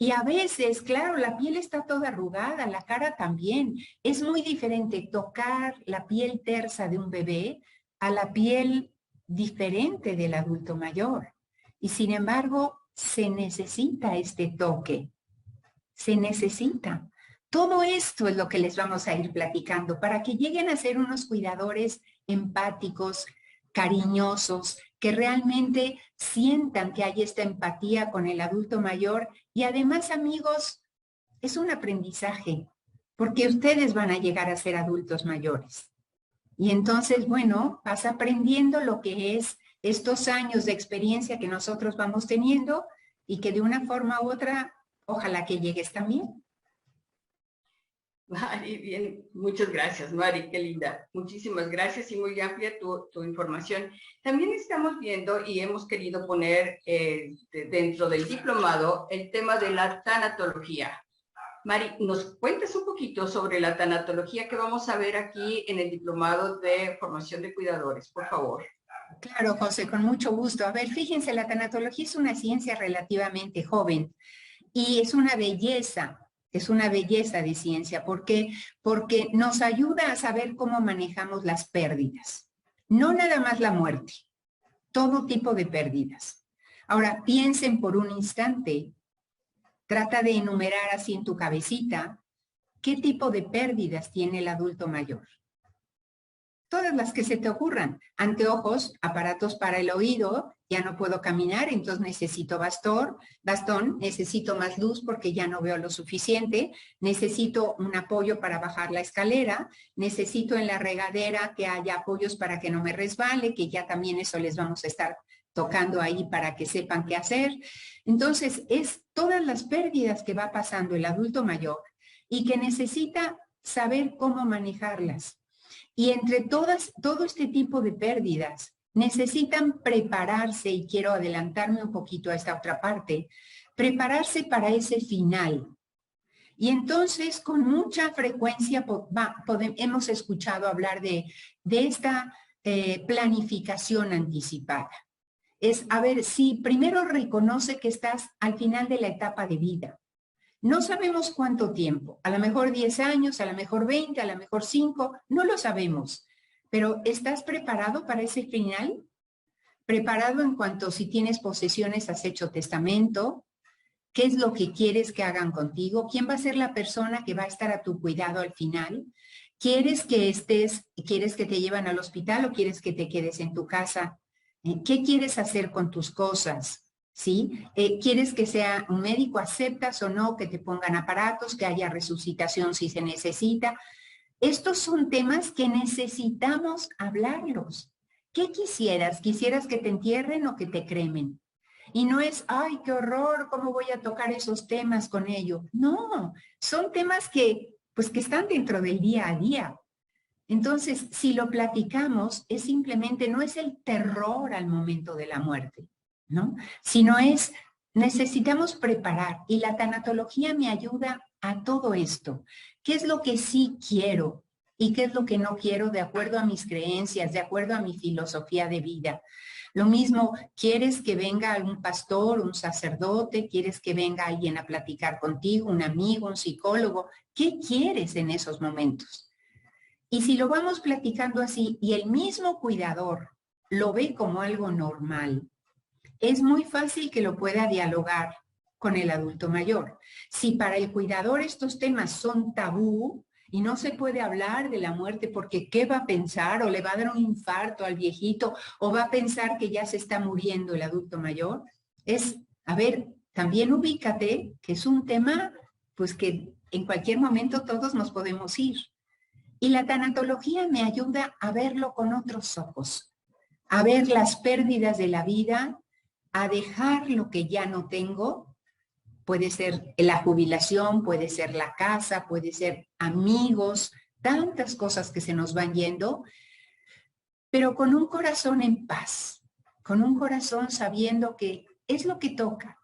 Y a veces, claro, la piel está toda arrugada, la cara también. Es muy diferente tocar la piel tersa de un bebé a la piel diferente del adulto mayor. Y sin embargo, se necesita este toque. Se necesita. Todo esto es lo que les vamos a ir platicando para que lleguen a ser unos cuidadores empáticos, cariñosos, que realmente sientan que hay esta empatía con el adulto mayor. Y además, amigos, es un aprendizaje, porque ustedes van a llegar a ser adultos mayores. Y entonces, bueno, vas aprendiendo lo que es estos años de experiencia que nosotros vamos teniendo y que de una forma u otra, ojalá que llegues también. Mari, bien, muchas gracias, Mari, qué linda. Muchísimas gracias y muy amplia tu información. También estamos viendo y hemos querido poner dentro del diplomado el tema de la tanatología. Mari, ¿nos cuentas un poquito sobre la tanatología que vamos a ver aquí en el diplomado de formación de cuidadores, por favor? Claro, José, con mucho gusto. A ver, fíjense, la tanatología es una ciencia relativamente joven y es una belleza de ciencia. ¿Por qué? Porque nos ayuda a saber cómo manejamos las pérdidas. No nada más la muerte, todo tipo de pérdidas. Ahora, piensen por un instante, trata de enumerar así en tu cabecita, ¿qué tipo de pérdidas tiene el adulto mayor? Todas las que se te ocurran. Anteojos, aparatos para el oído, ya no puedo caminar, entonces necesito bastón, necesito más luz porque ya no veo lo suficiente, necesito un apoyo para bajar la escalera, necesito en la regadera que haya apoyos para que no me resbale, que ya también eso les vamos a estar tocando ahí para que sepan qué hacer. Entonces, es todas las pérdidas que va pasando el adulto mayor y que necesita saber cómo manejarlas. Y entre todo este tipo de pérdidas, necesitan prepararse, y quiero adelantarme un poquito a esta otra parte, prepararse para ese final. Y entonces, con mucha frecuencia hemos escuchado hablar de esta planificación anticipada. Es, a ver, si primero reconoce que estás al final de la etapa de vida. No sabemos cuánto tiempo, a lo mejor 10 años, a lo mejor 20, a lo mejor 5, no lo sabemos. Pero ¿estás preparado para ese final? ¿Preparado en cuanto si tienes posesiones, has hecho testamento? ¿Qué es lo que quieres que hagan contigo? ¿Quién va a ser la persona que va a estar a tu cuidado al final? ¿Quieres que te lleven al hospital o quieres que te quedes en tu casa? ¿Qué quieres hacer con tus cosas? ¿Sí? ¿Quieres que sea un médico? ¿Aceptas o no que te pongan aparatos, que haya resucitación si se necesita? Estos son temas que necesitamos hablarlos. ¿Qué quisieras? ¿Quisieras que te entierren o que te cremen? Y no es, ay, qué horror, ¿cómo voy a tocar esos temas con ello? No, son temas que están dentro del día a día. Entonces, si lo platicamos, es simplemente, no es el terror al momento de la muerte, ¿no? Sino es, necesitamos preparar y la tanatología me ayuda a todo esto. ¿Qué es lo que sí quiero y qué es lo que no quiero de acuerdo a mis creencias, de acuerdo a mi filosofía de vida? Lo mismo, ¿quieres que venga algún pastor, un sacerdote? ¿Quieres que venga alguien a platicar contigo, un amigo, un psicólogo? ¿Qué quieres en esos momentos? Y si lo vamos platicando así y el mismo cuidador lo ve como algo normal, es muy fácil que lo pueda dialogar con el adulto mayor. Si para el cuidador estos temas son tabú y no se puede hablar de la muerte porque ¿qué va a pensar? O le va a dar un infarto al viejito o va a pensar que ya se está muriendo el adulto mayor. A ver, también ubícate que es un tema pues que en cualquier momento todos nos podemos ir. Y la tanatología me ayuda a verlo con otros ojos, a ver las pérdidas de la vida, a dejar lo que ya no tengo. Puede ser la jubilación, puede ser la casa, puede ser amigos, tantas cosas que se nos van yendo, pero con un corazón en paz, con un corazón sabiendo que es lo que toca,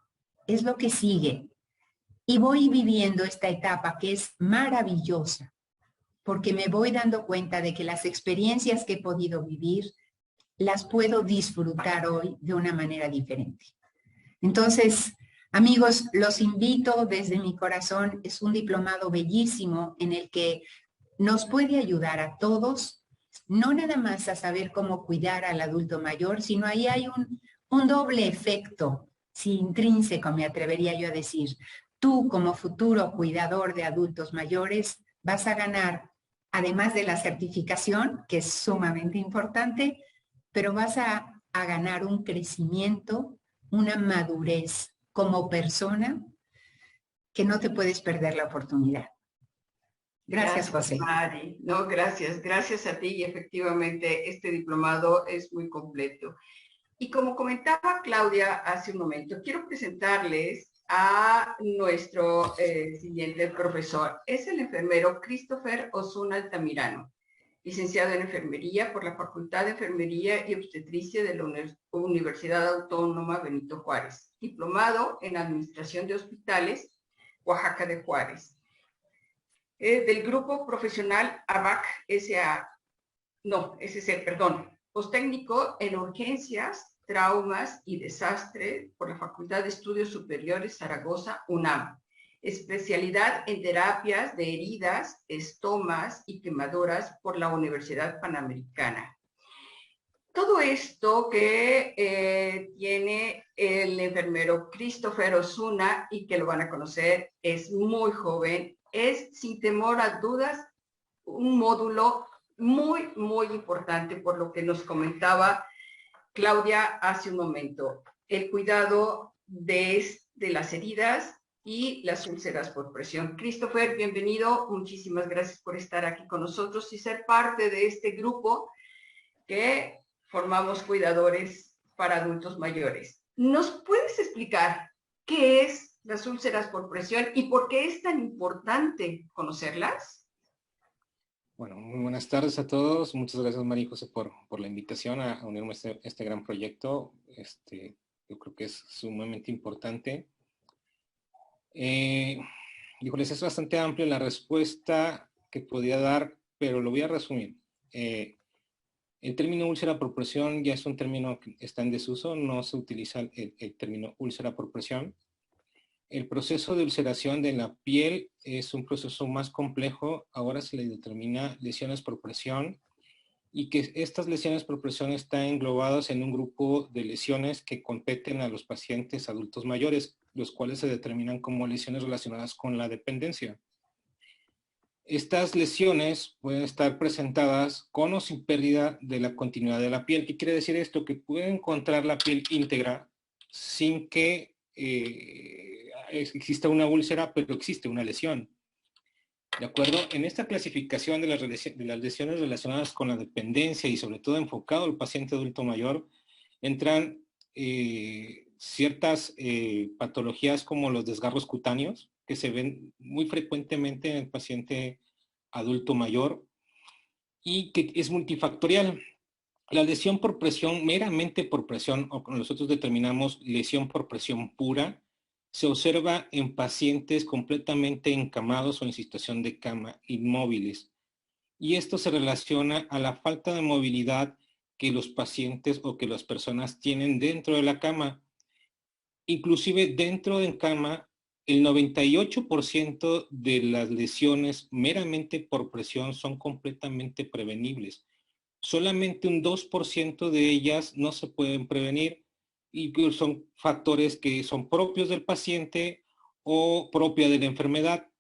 es lo que sigue. Y voy viviendo esta etapa que es maravillosa, porque me voy dando cuenta de que las experiencias que he podido vivir las puedo disfrutar hoy de una manera diferente. Entonces, amigos, los invito desde mi corazón. Es un diplomado bellísimo en el que nos puede ayudar a todos, no nada más a saber cómo cuidar al adulto mayor, sino ahí hay un doble efecto, sí, intrínseco, me atrevería yo a decir. Tú, como futuro cuidador de adultos mayores, vas a ganar, además de la certificación, que es sumamente importante, pero vas a ganar un crecimiento, una madurez como persona que no te puedes perder la oportunidad. Gracias, José. Mari. No, gracias. Gracias a ti y efectivamente este diplomado es muy completo. Y como comentaba Claudia hace un momento, quiero presentarles a nuestro siguiente profesor. Es el enfermero Christopher Osuna Altamirano, licenciado en Enfermería por la Facultad de Enfermería y Obstetricia de la Universidad Autónoma Benito Juárez, diplomado en Administración de Hospitales, Oaxaca de Juárez, del Grupo Profesional ABAC postécnico en Urgencias, Traumas y Desastre por la Facultad de Estudios Superiores Zaragoza, UNAM. Especialidad en terapias de heridas, estomas y quemaduras por la Universidad Panamericana. Todo esto que tiene el enfermero Christopher Osuna y que lo van a conocer, es muy joven, es sin temor a dudas un módulo muy, muy importante por lo que nos comentaba Claudia hace un momento. El cuidado de las heridas y las úlceras por presión. Christopher, bienvenido. Muchísimas gracias por estar aquí con nosotros y ser parte de este grupo que formamos cuidadores para adultos mayores. ¿Nos puedes explicar qué es las úlceras por presión y por qué es tan importante conocerlas? Bueno, muy buenas tardes a todos. Muchas gracias, María José, por la invitación a unirme a este gran proyecto. Yo creo que es sumamente importante. Híjoles, es bastante amplio la respuesta que podía dar, pero lo voy a resumir. El término úlcera por presión ya es un término que está en desuso, no se utiliza el término úlcera por presión. El proceso de ulceración de la piel es un proceso más complejo. Ahora se le determina lesiones por presión y que estas lesiones por presión están englobadas en un grupo de lesiones que competen a los pacientes adultos mayores, los cuales se determinan como lesiones relacionadas con la dependencia. Estas lesiones pueden estar presentadas con o sin pérdida de la continuidad de la piel. ¿Qué quiere decir esto? Que pueden encontrar la piel íntegra sin que exista una úlcera, pero existe una lesión. ¿De acuerdo? En esta clasificación de las lesiones relacionadas con la dependencia y sobre todo enfocado al paciente adulto mayor, entran ciertas patologías como los desgarros cutáneos, que se ven muy frecuentemente en el paciente adulto mayor y que es multifactorial. La lesión por presión, meramente por presión, o como nosotros determinamos lesión por presión pura, se observa en pacientes completamente encamados o en situación de cama, inmóviles. Y esto se relaciona a la falta de movilidad que los pacientes o que las personas tienen dentro de la cama. Inclusive dentro de cama, el 98% de las lesiones meramente por presión son completamente prevenibles. Solamente un 2% de ellas no se pueden prevenir y que son factores que son propios del paciente o propia de la enfermedad.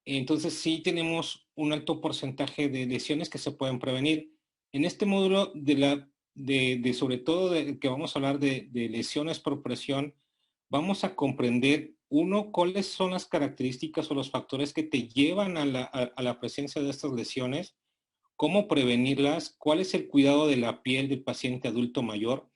Entonces sí tenemos un alto porcentaje de lesiones que se pueden prevenir. En este módulo sobre todo que vamos a hablar de lesiones por presión, vamos a comprender, uno, cuáles son las características o los factores que te llevan a la presencia de estas lesiones, cómo prevenirlas, cuál es el cuidado de la piel del paciente adulto mayor,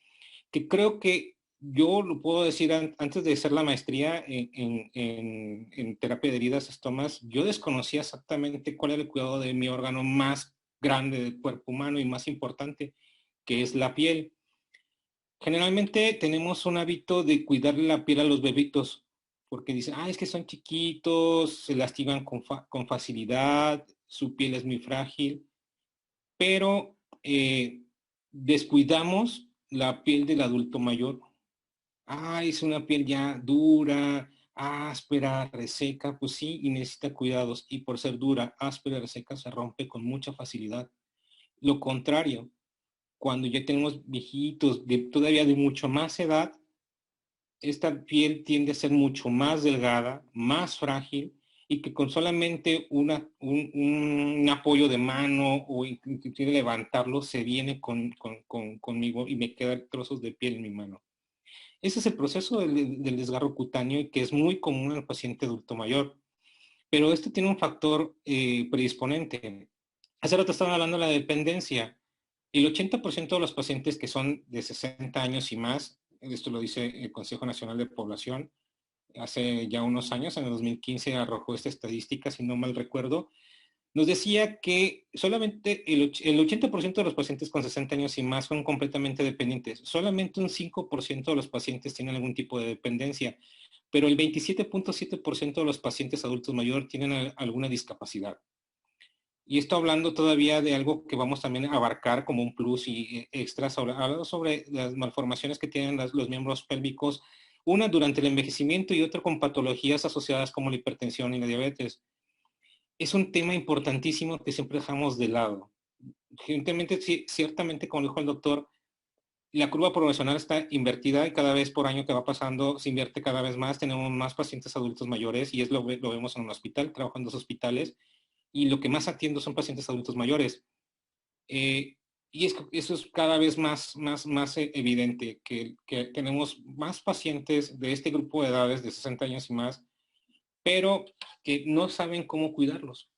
que creo que yo lo puedo decir antes de hacer la maestría en terapia de heridas, estomas, yo desconocía exactamente cuál era el cuidado de mi órgano más grande del cuerpo humano y más importante, que es la piel. Generalmente tenemos un hábito de cuidarle la piel a los bebitos, porque dicen, es que son chiquitos, se lastiman con facilidad, su piel es muy frágil, pero descuidamos la piel del adulto mayor. Es una piel ya dura, áspera, reseca, pues sí, y necesita cuidados. Y por ser dura, áspera, reseca, se rompe con mucha facilidad. Lo contrario, cuando ya tenemos viejitos, todavía de mucho más edad, esta piel tiende a ser mucho más delgada, más frágil, y que con solamente un apoyo de mano o inclusive levantarlo, se viene conmigo y me quedan trozos de piel en mi mano. Ese es el proceso del desgarro cutáneo y que es muy común en el paciente adulto mayor. Pero esto tiene un factor predisponente. Hace rato estaban hablando de la dependencia. El 80% de los pacientes que son de 60 años y más, esto lo dice el Consejo Nacional de Población, hace ya unos años, en el 2015 arrojó esta estadística, si no mal recuerdo, nos decía que solamente el 80% de los pacientes con 60 años y más son completamente dependientes. Solamente un 5% de los pacientes tienen algún tipo de dependencia, pero el 27.7% de los pacientes adultos mayores tienen alguna discapacidad. Y esto hablando todavía de algo que vamos también a abarcar como un plus y extras, hablando sobre las malformaciones que tienen los miembros pélvicos, una durante el envejecimiento y otra con patologías asociadas como la hipertensión y la diabetes. Es un tema importantísimo que siempre dejamos de lado. Ciertamente, como dijo el doctor, la curva poblacional está invertida y cada vez por año que va pasando se invierte cada vez más. Tenemos más pacientes adultos mayores y lo vemos en un hospital, trabajo en 2 hospitales, y lo que más atiendo son pacientes adultos mayores. Y eso es cada vez más evidente, que tenemos más pacientes de este grupo de edades, de 60 años y más, pero que no saben cómo cuidarlos.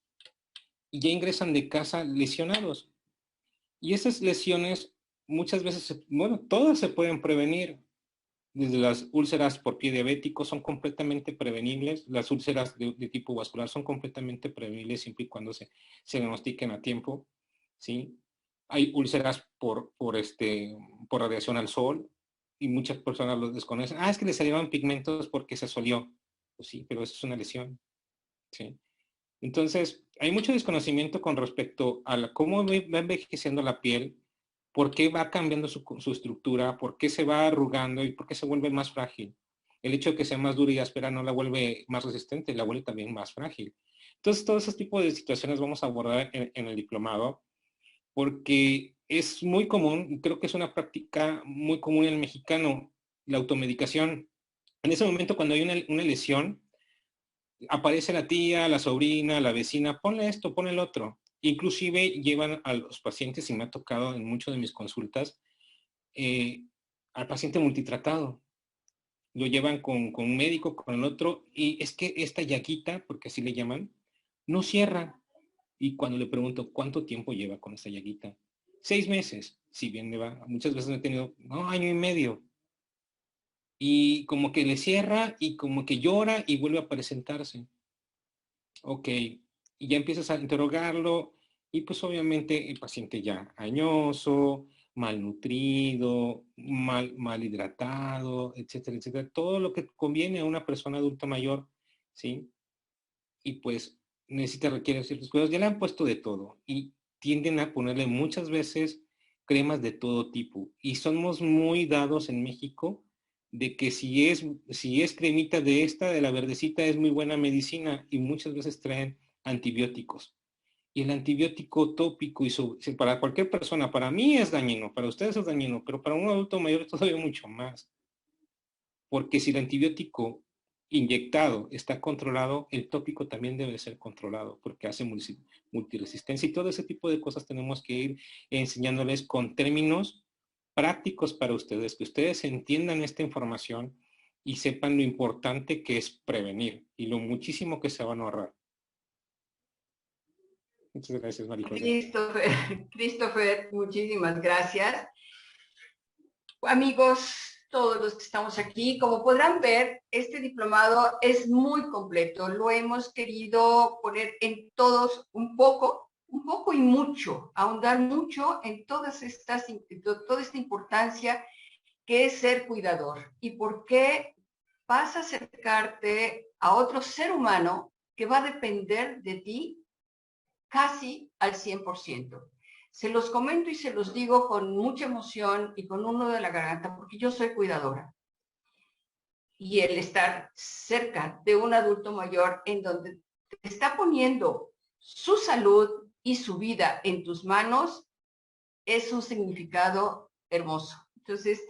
Y ya ingresan de casa lesionados. Y esas lesiones muchas veces, todas se pueden prevenir. Desde las úlceras por pie diabético son completamente prevenibles. Las úlceras de tipo vascular son completamente prevenibles siempre y cuando se diagnostiquen a tiempo, ¿sí? Hay úlceras por radiación al sol y muchas personas lo desconocen. Es que le salieron pigmentos porque se solió. Pues sí, pero eso es una lesión, ¿sí? Entonces, hay mucho desconocimiento con respecto a cómo va envejeciendo la piel, por qué va cambiando su estructura, por qué se va arrugando y por qué se vuelve más frágil. El hecho de que sea más dura y áspera no la vuelve más resistente, la vuelve también más frágil. Entonces, todo ese tipo de situaciones vamos a abordar en el diplomado, porque es muy común, y creo que es una práctica muy común en el mexicano, la automedicación. En ese momento, cuando hay una lesión, aparece la tía, la sobrina, la vecina, ponle esto, ponle el otro. Inclusive llevan a los pacientes, y me ha tocado en muchas de mis consultas, al paciente multitratado. Lo llevan con un médico, con el otro, y es que esta llaguita, porque así le llaman, no cierra. Y cuando le pregunto, ¿cuánto tiempo lleva con esta llaguita? 6 meses, si bien le va. Muchas veces he tenido, año y medio. Y como que le cierra y como que llora y vuelve a presentarse. Ok, y ya empiezas a interrogarlo y pues obviamente el paciente ya añoso, malnutrido, mal hidratado, etcétera, etcétera. Todo lo que conviene a una persona adulta mayor, ¿sí? Y pues requiere ciertos cuidados. Ya le han puesto de todo y tienden a ponerle muchas veces cremas de todo tipo. Y somos muy dados en México de que si es cremita de la verdecita, es muy buena medicina, y muchas veces traen antibióticos. Y el antibiótico tópico para cualquier persona, para mí es dañino, para ustedes es dañino, pero para un adulto mayor es todavía mucho más. porque si el antibiótico inyectado está controlado, el tópico también debe ser controlado, porque hace multiresistencia y todo ese tipo de cosas tenemos que ir enseñándoles con términos prácticos para ustedes, que ustedes entiendan esta información y sepan lo importante que es prevenir y lo muchísimo que se van a ahorrar. Muchas gracias, María José. Christopher, muchísimas gracias. Amigos, todos los que estamos aquí, como podrán ver, este diplomado es muy completo. Lo hemos querido poner en todos un poco y mucho, ahondar mucho en toda esta importancia que es ser cuidador y por qué vas a acercarte a otro ser humano que va a depender de ti casi al 100%. Se los comento y se los digo con mucha emoción y con un nudo de la garganta, porque yo soy cuidadora. Y el estar cerca de un adulto mayor en donde te está poniendo su salud y su vida en tus manos es un significado hermoso. Entonces,